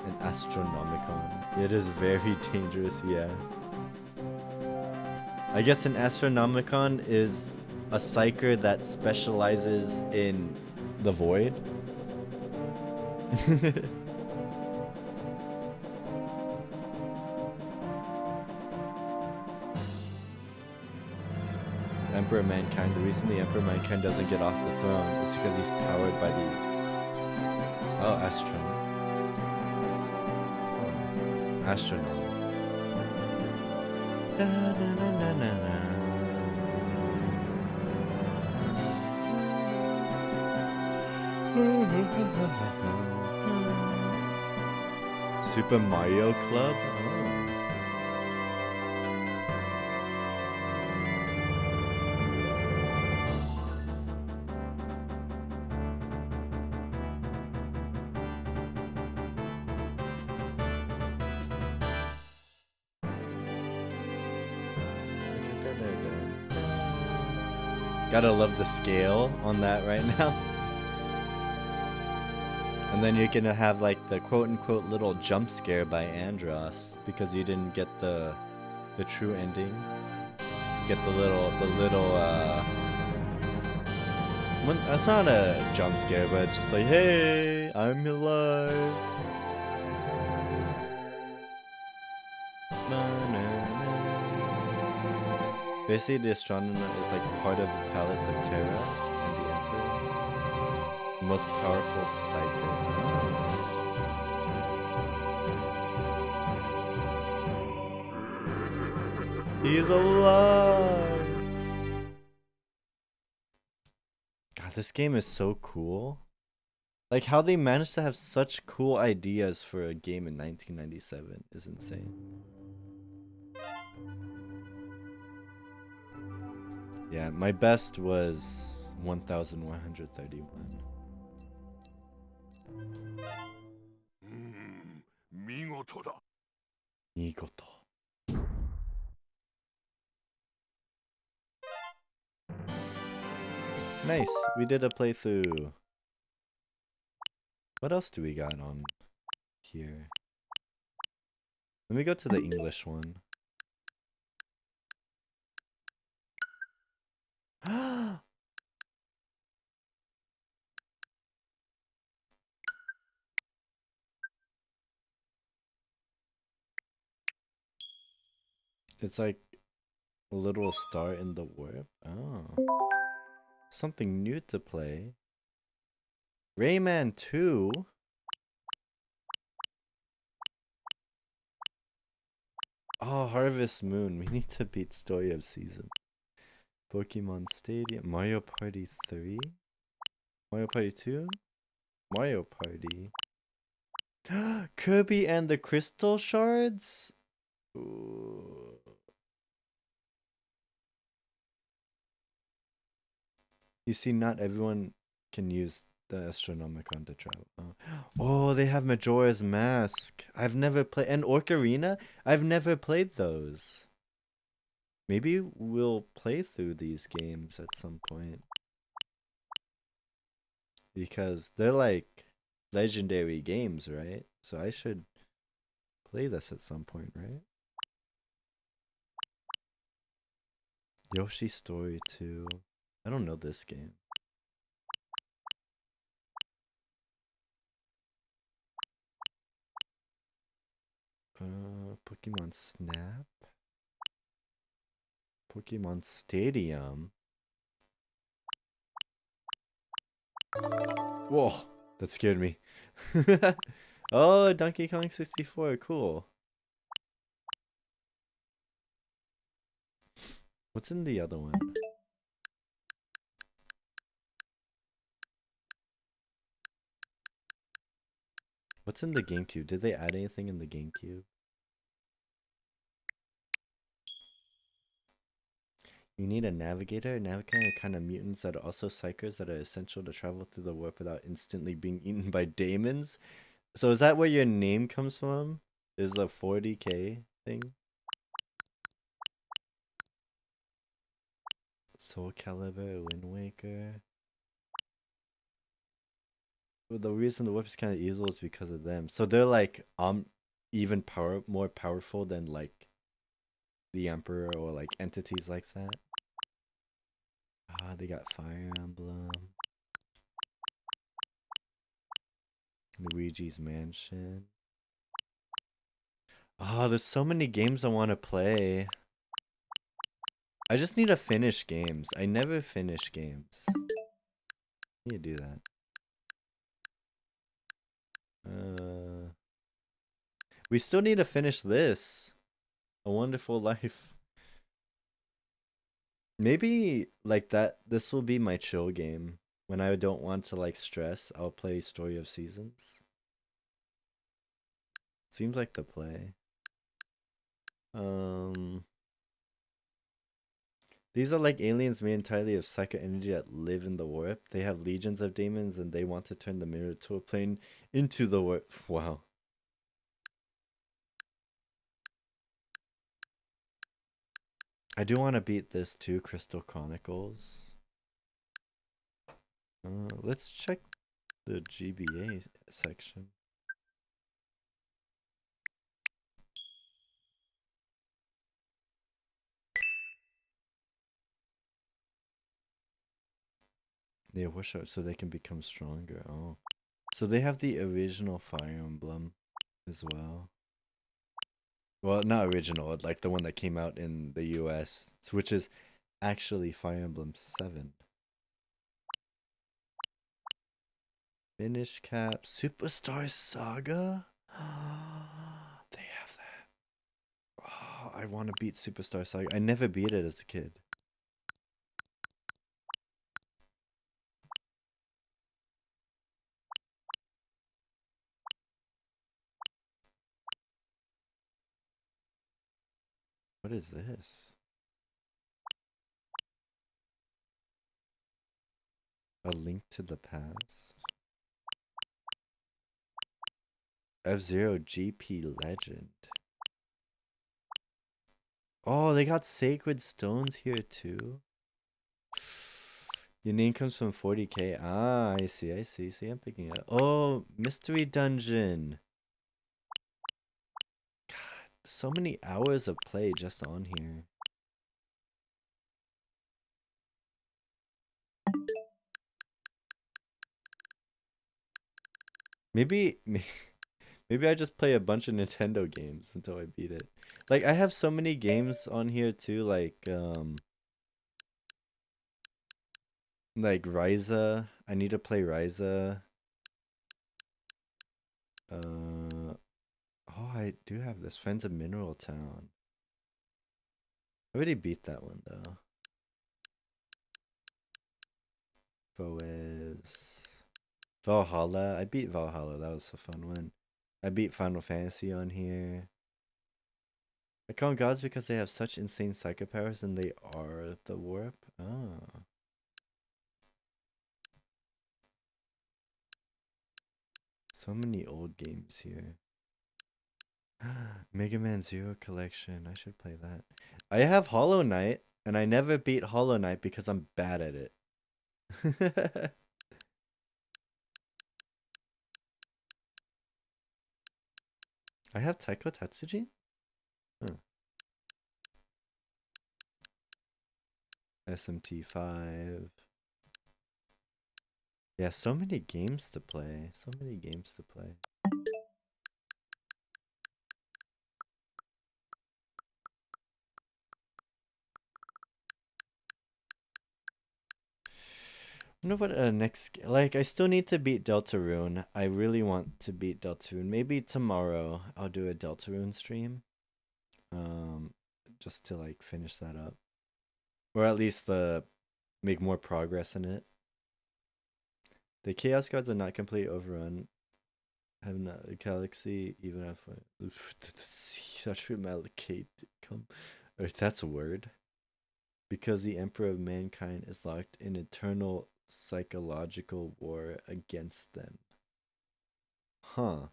An Astronomicon. It is very dangerous, yeah. I guess an Astronomicon is a psyker that specializes in the void. Emperor Mankind. The reason the Emperor Mankind doesn't get off the throne is because he's powered by the... Oh, Astronaut. Da, na, na, na, na, na. Super Mario Club? Oh. Gotta love the scale on that right now. And then you're gonna have like the quote-unquote little jump scare by Andros because you didn't get the true ending. Get the little that's not a jump scare, but it's just like, hey, I'm alive. Basically, the astronomer is like part of the Palace of Terra and the Emperor. The most powerful psyker. He's alive! God, this game is so cool. Like, how they managed to have such cool ideas for a game in 1997 is insane. Yeah, my best was 1131. Migoto. Nice, we did a playthrough. What else do we got on here? Let me go to the English one. It's like a little star in the warp. Oh. Something new to play. Rayman 2? Oh, Harvest Moon. We need to beat Story of Season. Pokemon Stadium. Mario Party 3? Mario Party 2? Mario Party. Kirby and the Crystal Shards? Ooh. You see, not everyone can use the Astronomicon to travel. Oh, they have Majora's Mask. I've never played... And Ocarina? I've never played those. Maybe we'll play through these games at some point. Because they're like legendary games, right? So I should play this at some point, right? Yoshi Story 2. I don't know this game. Pokemon Snap. Pokemon Stadium. Whoa, that scared me. Oh, Donkey Kong 64, cool. What's in the other one? What's in the GameCube? Did they add anything in the GameCube? You need a navigator. Navigator are kind of mutants that are also psychers that are essential to travel through the warp without instantly being eaten by daemons. So is that where your name comes from? Is the 40k thing? Soul Calibur, Wind Waker. Well, the reason the warp is kind of evil is because of them. So they're like even more powerful than like the Emperor or like entities like that. Ah, they got Fire Emblem. Luigi's Mansion. Oh, there's so many games I want to play. I just need to finish games. I never finish games. I need to do that. We still need to finish this. A Wonderful Life. Maybe like that. This will be my chill game. When I don't want to like stress, I'll play Story of Seasons. Seems like the play. These are like aliens made entirely of psychic energy that live in the warp. They have legions of demons and they want to turn the mirror to a plane into the warp. Wow. I do want to beat this too, Crystal Chronicles. Let's check the GBA section. They wish out so they can become stronger. Oh. So they have the original Fire Emblem as well. Well, not original, like the one that came out in the US, which is actually Fire Emblem 7. Finish Cap, Superstar Saga? They have that. Oh, I want to beat Superstar Saga. I never beat it as a kid. What is this? A Link to the Past? F-Zero GP Legend. Oh, they got Sacred Stones here too. Your name comes from 40k. Ah, I see, I see. See, I'm picking it up. Oh, Mystery Dungeon. God, so many hours of play just on here. Maybe I just play a bunch of Nintendo games until I beat it. Like I have so many games on here too, like Ryza. I need to play Ryza. Oh, I do have this. Friends of Mineral Town. I already beat that one though. Valhalla. I beat Valhalla. That was a fun one. I beat Final Fantasy on here. I call them gods because they have such insane psychic powers and they are the warp. Oh. So many old games here. Mega Man Zero Collection. I should play that. I have Hollow Knight, and I never beat Hollow Knight because I'm bad at it. I have Taiko Tatsujin? Huh. SMT5. Yeah, so many games to play. So many games to play. I wonder what next... Like, I still need to beat Deltarune. I really want to beat Deltarune. Maybe tomorrow I'll do a Deltarune stream. Just to, like, finish that up. Or at least make more progress in it. The Chaos Cards are not complete overrun. Have not Galaxy even have such malachite come. Or that's a word. Because the Emperor of Mankind is locked in eternal psychological war against them. Huh.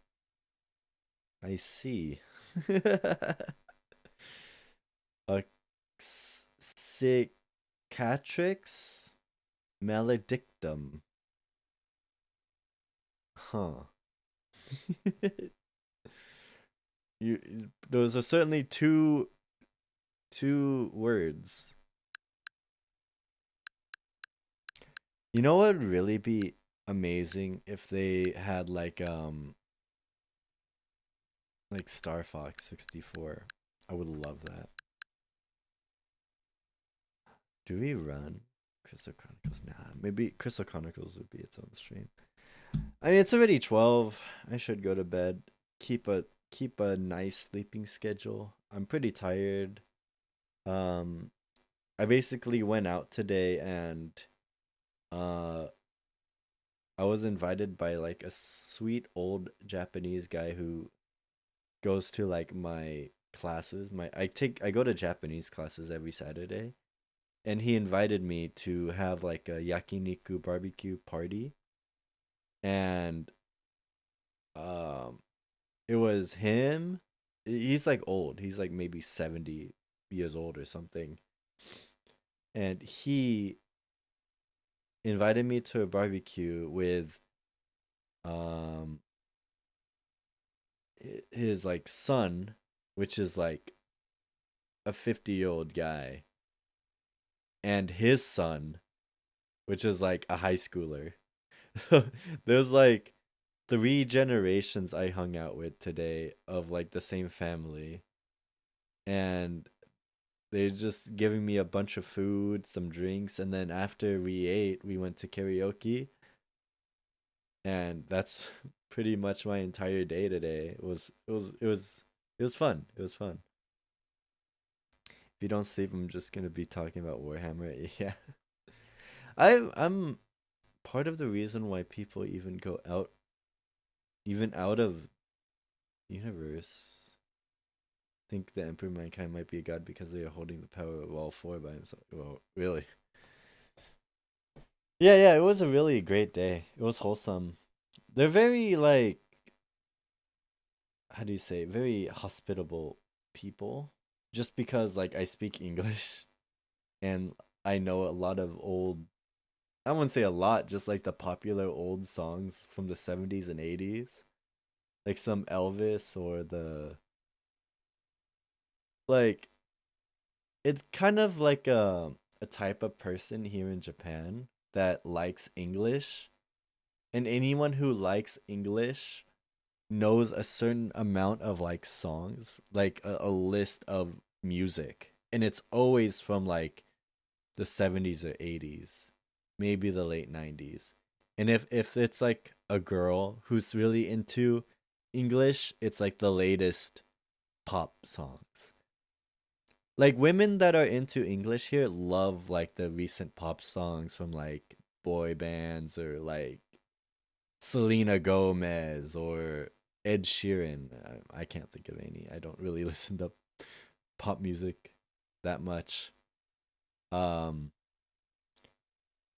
I see. A cicatrix maledictum. Huh. Those are certainly two words. You know what would really be amazing if they had like Star Fox 64. I would love that. Do we run Crystal Chronicles? Nah, maybe Crystal Chronicles would be its own stream. I mean, it's already 12. I should go to bed. Keep a nice sleeping schedule. I'm pretty tired. I basically went out today and I was invited by like a sweet old Japanese guy who goes to like my classes. I go to Japanese classes every Saturday, and he invited me to have like a yakiniku barbecue party. And it was him. He's like old. He's like maybe 70 years old or something. And he invited me to a barbecue with his like son, which is like a 50-year-old guy, and his son, which is like a high schooler. So there's like 3 generations I hung out with today of like the same family, and they're just giving me a bunch of food, some drinks, and then after we ate, we went to karaoke. And that's pretty much my entire day today. It was fun. It was fun. If you don't sleep, I'm just gonna be talking about Warhammer. Yeah. I'm part of the reason why people even go out of universe. Think the Emperor of Mankind might be a god because they are holding the power of all 4 by himself. Well, really. Yeah, it was a really great day. It was wholesome. They're very, like, how do you say, very hospitable people. Just because, like, I speak English and I know a lot of old, I wouldn't say a lot, just like the popular old songs from the 70s and 80s. Like some Elvis or like, it's kind of like a type of person here in Japan that likes English, and anyone who likes English knows a certain amount of like songs, like a list of music, and it's always from like the 70s or 80s, maybe the late 90s. And if it's like a girl who's really into English, it's like the latest pop songs. Like women that are into English here love like the recent pop songs from like boy bands or like Selena Gomez or Ed Sheeran. I can't think of any. I don't really listen to pop music that much. And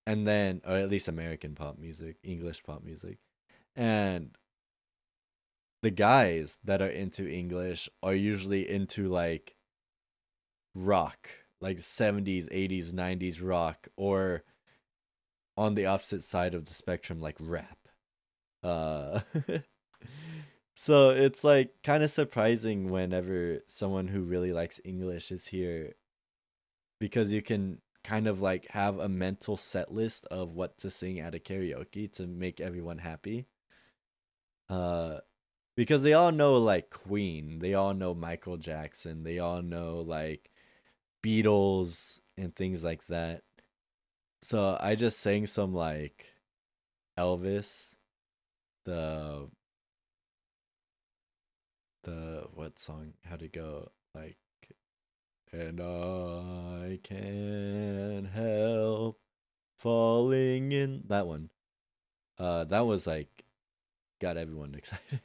then, or at least American pop music, English pop music. And the guys that are into English are usually into like rock, like 70s, 80s, 90s rock, or on the opposite side of the spectrum, like rap. So it's like kind of surprising whenever someone who really likes English is here, because you can kind of like have a mental set list of what to sing at a karaoke to make everyone happy. Because they all know like Queen, they all know Michael Jackson, they all know like Beatles and things like that. So I just sang some like Elvis, the what song? How'd it go? Like, and I can't help falling in, that one. That was like got everyone excited.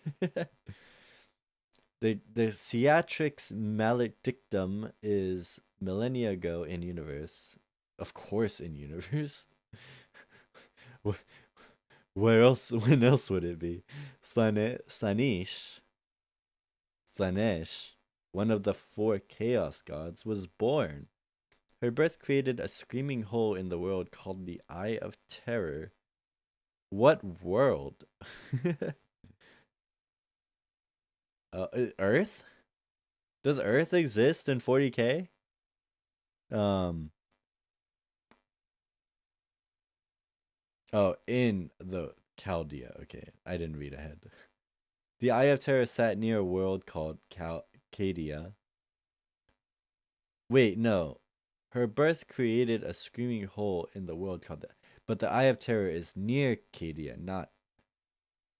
The Theatrix Maledictum is millennia ago in universe. Of course in universe. Where else? When else would it be? Slaanesh, one of the 4 chaos gods, was born. Her birth created a screaming hole in the world called the Eye of Terror. What world? Earth? Does Earth exist in 40K? Oh, in the Chaldea. Okay, I didn't read ahead. The Eye of Terror sat near a world called Cadia. Wait, no. Her birth created a screaming hole in the world called that. But the Eye of Terror is near Cadia, not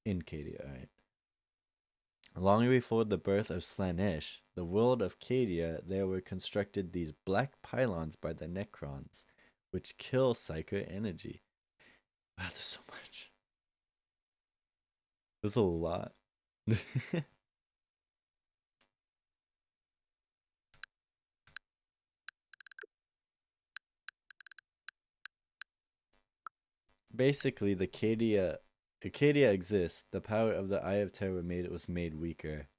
in Cadia, right? Long before the birth of Slaanesh, the world of Cadia, there were constructed these black pylons by the Necrons, which kill psychic energy. Wow, there's so much. There's a lot. Basically, the Cadia exists. The power of the Eye of Terror was made weaker.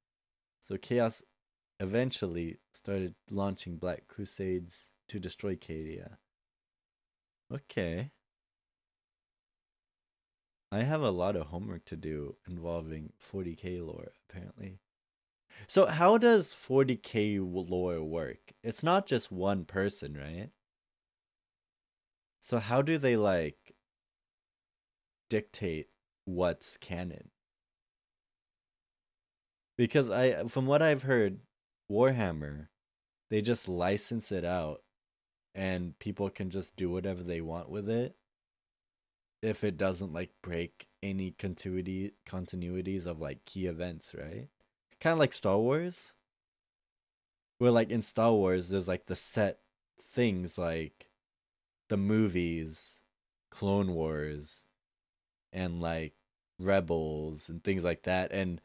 So Chaos eventually started launching black crusades to destroy Cadia. Okay. I have a lot of homework to do involving 40K lore, apparently. So how does 40K lore work? It's not just one person, right? So how do they like dictate what's canon? Because from what I've heard, Warhammer, they just license it out and people can just do whatever they want with it if it doesn't like break any continuities of like key events, right? Kind of like Star Wars, where like in Star Wars there's like the set things like the movies, Clone Wars, and like Rebels and things like that, and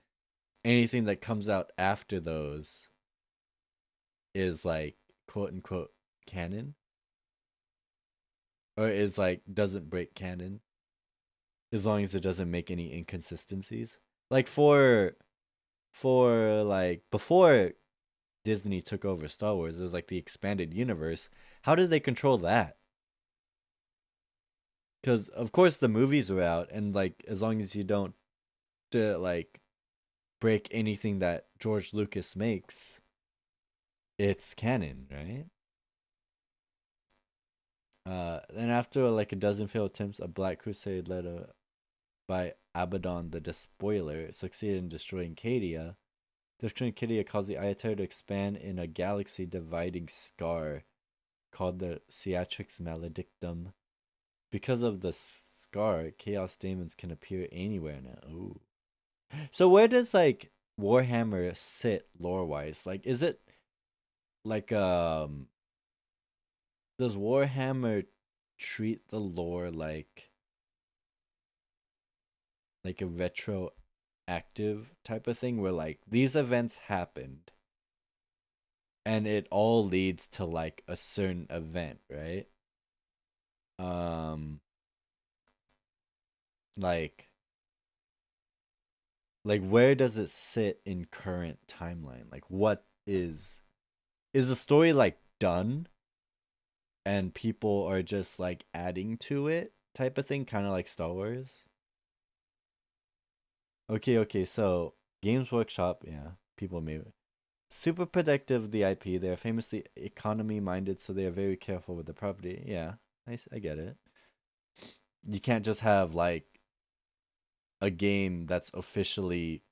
anything that comes out after those is like quote unquote canon, or is like doesn't break canon as long as it doesn't make any inconsistencies. Like for like before Disney took over Star Wars, it was like the expanded universe. How did they control that? Because of course the movies are out, and like as long as you don't like break anything that George Lucas makes, it's canon, right? Then after like a dozen failed attempts, a Black Crusade led by Abaddon the Despoiler succeeded in destroying Cadia. Destroying Cadia caused the Eye of Terror to expand in a galaxy-dividing scar called the Theatrix Maledictum. Because of the scar, Chaos Demons can appear anywhere now. Ooh. So where does like Warhammer sit lore-wise? Like, is it like does Warhammer treat the lore like a retroactive type of thing where like these events happened and it all leads to like a certain event, right? Like where does it sit in current timeline? Like what is the story like done and people are just like adding to it type of thing, kind of like Star Wars? Okay, so Games Workshop, yeah, people may super protective of the IP. They're famously economy minded, so they are very careful with the property. Yeah, I get it. You can't just have like a game that's officially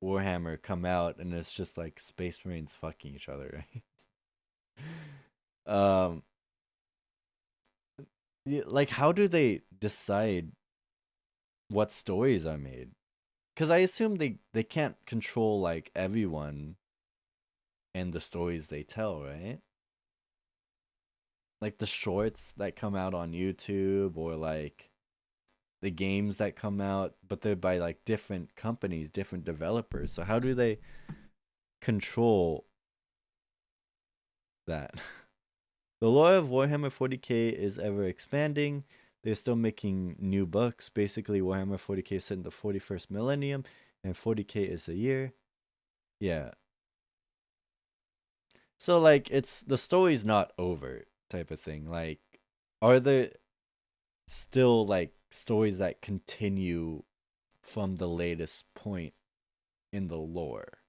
Warhammer come out and it's just like Space Marines fucking each other, right? Like, how do they decide what stories are made? Because I assume they can't control like everyone and the stories they tell, right? Like the shorts that come out on YouTube, or like the games that come out, but they're by like different companies, different developers. So how do they control that? The lore of Warhammer 40k is ever expanding. They're still making new books. Basically, Warhammer 40k is set in the 41st millennium, and 40k is a year. Yeah. So, like, it's the story's not over type of thing. Like, are there still, like, stories that continue from the latest point in the lore?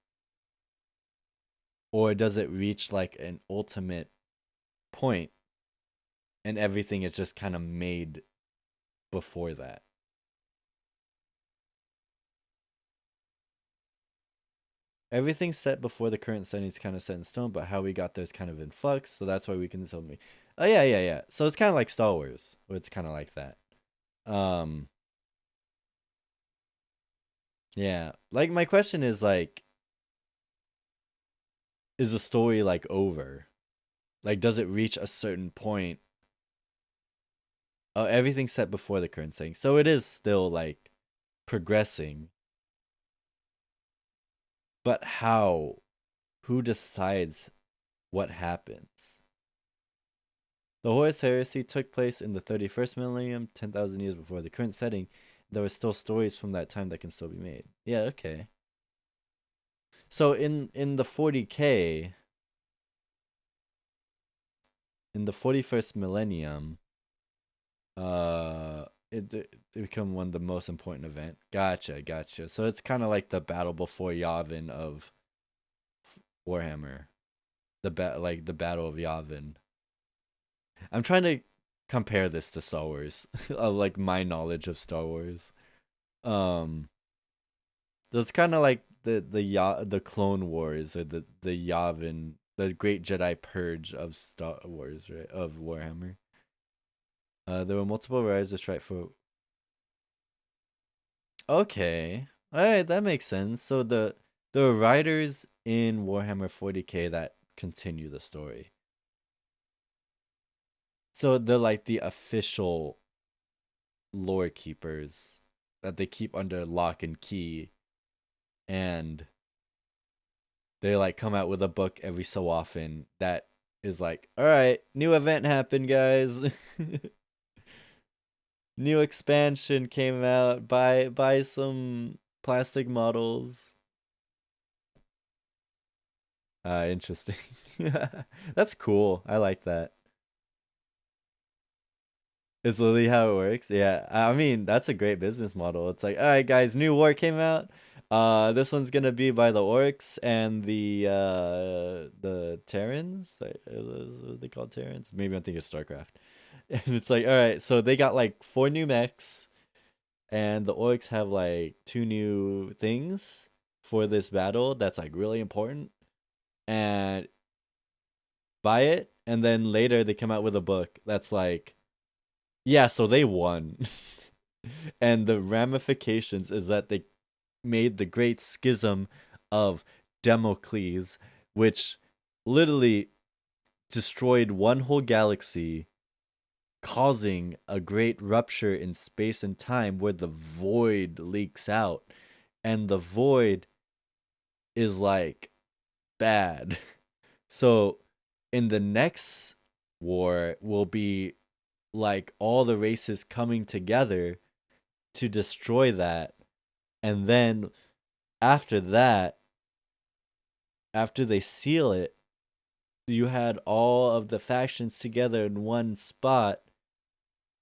Or does it reach, like, an ultimate point and everything is just kind of made before that? Everything set before the current setting is kind of set in stone, but how we got there is kind of in flux, so that's why we can tell me. Oh yeah. So it's kind of like Star Wars, where it's kind of like that. Yeah. Like, my question is, like, is the story like over? Like, does it reach a certain point? Oh, everything's set before the current setting, so it is still like progressing. But how? Who decides what happens? The Horus Heresy took place in the 31st millennium, 10,000 years before the current setting. There are still stories from that time that can still be made. Yeah, okay. So in the 40k, in the 41st millennium, it become one of the most important event. Gotcha. So it's kind of like the battle before Yavin of Warhammer, the battle of Yavin. I'm trying to compare this to Star Wars, like my knowledge of Star Wars. So it's kind of like the Clone Wars, or the Yavin, the Great Jedi Purge of Star Wars, right? Of Warhammer. There were multiple riders to strike for. Okay, all right, that makes sense. So the riders in Warhammer 40k that continue the story. So they're like the official lore keepers that they keep under lock and key, and they like come out with a book every so often that is like, all right, new event happened, guys. New expansion came out. Buy some plastic models. Interesting. That's cool. I like that. It's literally how it works. Yeah, I mean, that's a great business model. It's like, all right, guys, new war came out. This one's gonna be by the orcs and the Terrans. What are they called, Terrans? Maybe I'm thinking of StarCraft. And it's like, all right, so they got like 4 new mechs, and the orcs have like 2 new things for this battle that's like really important. And buy it, and then later they come out with a book that's like, yeah, so they won. And the ramifications is that they made the great schism of Damocles, which literally destroyed one whole galaxy, causing a great rupture in space and time where the void leaks out. And the void is like bad. So in the next war will be like all the races coming together to destroy that. And then after that, after they seal it, you had all of the factions together in one spot,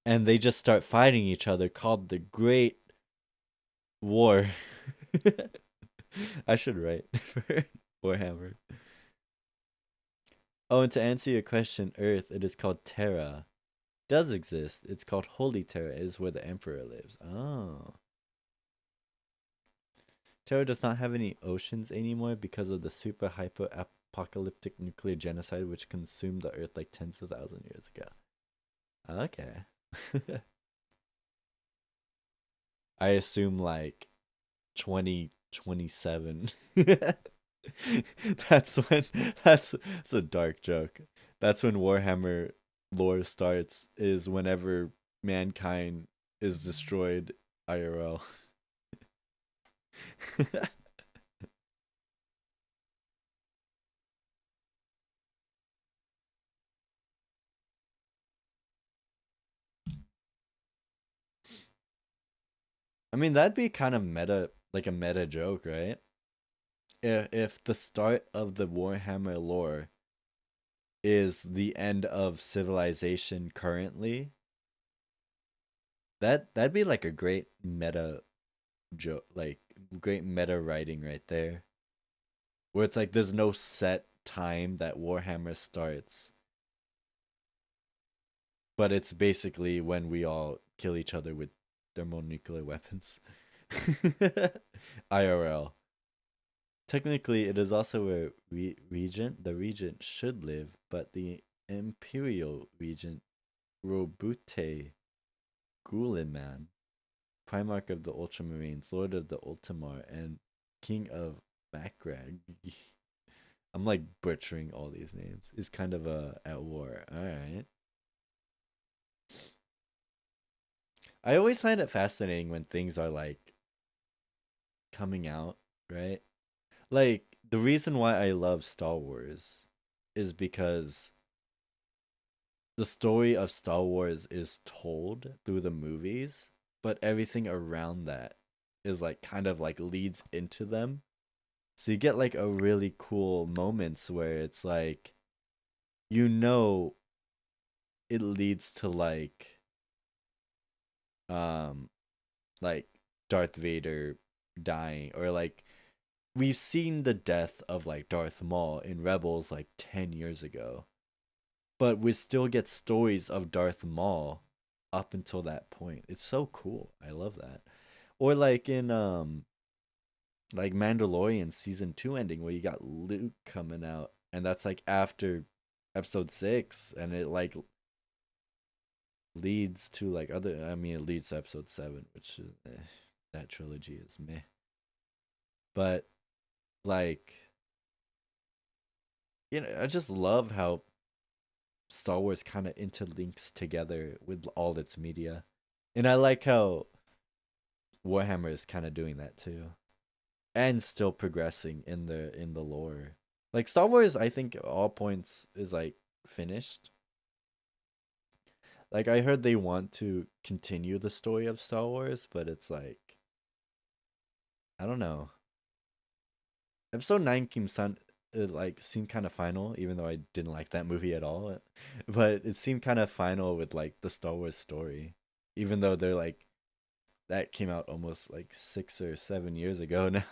and they just start fighting each other, called the Great War. I should write for Warhammer. Oh, and to answer your question, Earth, it is called Terra. Does exist. It's called Holy Terra. It is where the Emperor lives. Oh. Terra does not have any oceans anymore because of the super hyper apocalyptic nuclear genocide which consumed the Earth like tens of thousands of years ago. Okay. I assume like 2027. That's a dark joke. That's when Warhammer lore starts, is whenever mankind is destroyed IRL. I mean, that'd be kind of meta, like a meta joke, right? If the start of the Warhammer lore is the end of civilization currently, that'd be like a great meta joke, like great meta writing right there, where it's like there's no set time that Warhammer starts, but it's basically when we all kill each other with thermonuclear weapons. IRL. Technically, it is also where the regent should live, but the imperial regent, Robute Guliman, Primarch of the Ultramarines, Lord of the Ultimar, and King of Bakrag. I'm like butchering all these names. Is kind of at war. Alright. I always find it fascinating when things are like coming out, right? Like, the reason why I love Star Wars is because the story of Star Wars is told through the movies, but everything around that is like kind of like leads into them. So you get like a really cool moments where it's like, you know, it leads to like Darth Vader dying, or like we've seen the death of like Darth Maul in Rebels like 10 years ago, but we still get stories of Darth Maul up until that point. It's so cool. I love that. Or like in like Mandalorian season 2 ending, where you got Luke coming out, and that's like after episode 6, and it like leads to like other, I mean, it leads to episode 7, which is that trilogy is meh. But like, you know, I just love how Star Wars kind of interlinks together with all its media, and I like how Warhammer is kind of doing that too, and still progressing in the lore. Like Star Wars, I think at all points is like finished. Like I heard they want to continue the story of Star Wars, but it's like, I don't know. Episode 9 it like seemed kind of final, even though I didn't like that movie at all. But it seemed kind of final with like the Star Wars story, even though they're like, that came out almost like 6 or 7 years ago now.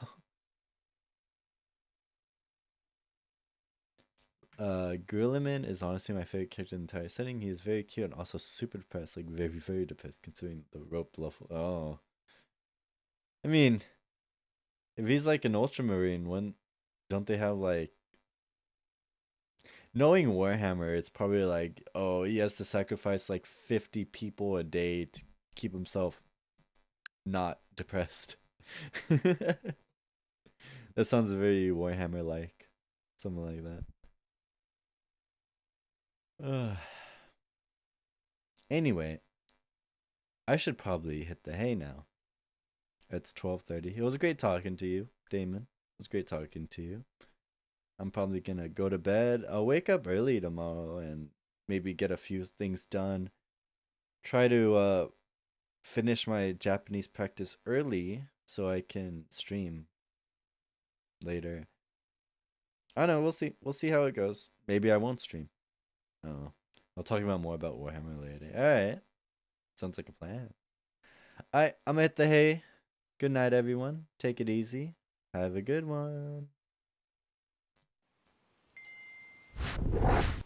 Grilliman is honestly my favorite character in the entire setting. He is very cute and also super depressed, like very, very depressed considering the rope level. Oh. I mean, if he's like an ultramarine, when don't they have like, knowing Warhammer, it's probably like, oh, he has to sacrifice like 50 people a day to keep himself not depressed. That sounds very Warhammer like. Something like that. Anyway, I should probably hit the hay now. It's 12:30. It was great talking to you, Damon. It was great talking to you. I'm probably gonna go to bed. I'll wake up early tomorrow and maybe get a few things done. Try to finish my Japanese practice early so I can stream later. I don't know, we'll see. We'll see how it goes. Maybe I won't stream. Oh. I'll talk about more about Warhammer later. Alright. Sounds like a plan. Alright, I'm at the hay. Good night, everyone. Take it easy. Have a good one. う。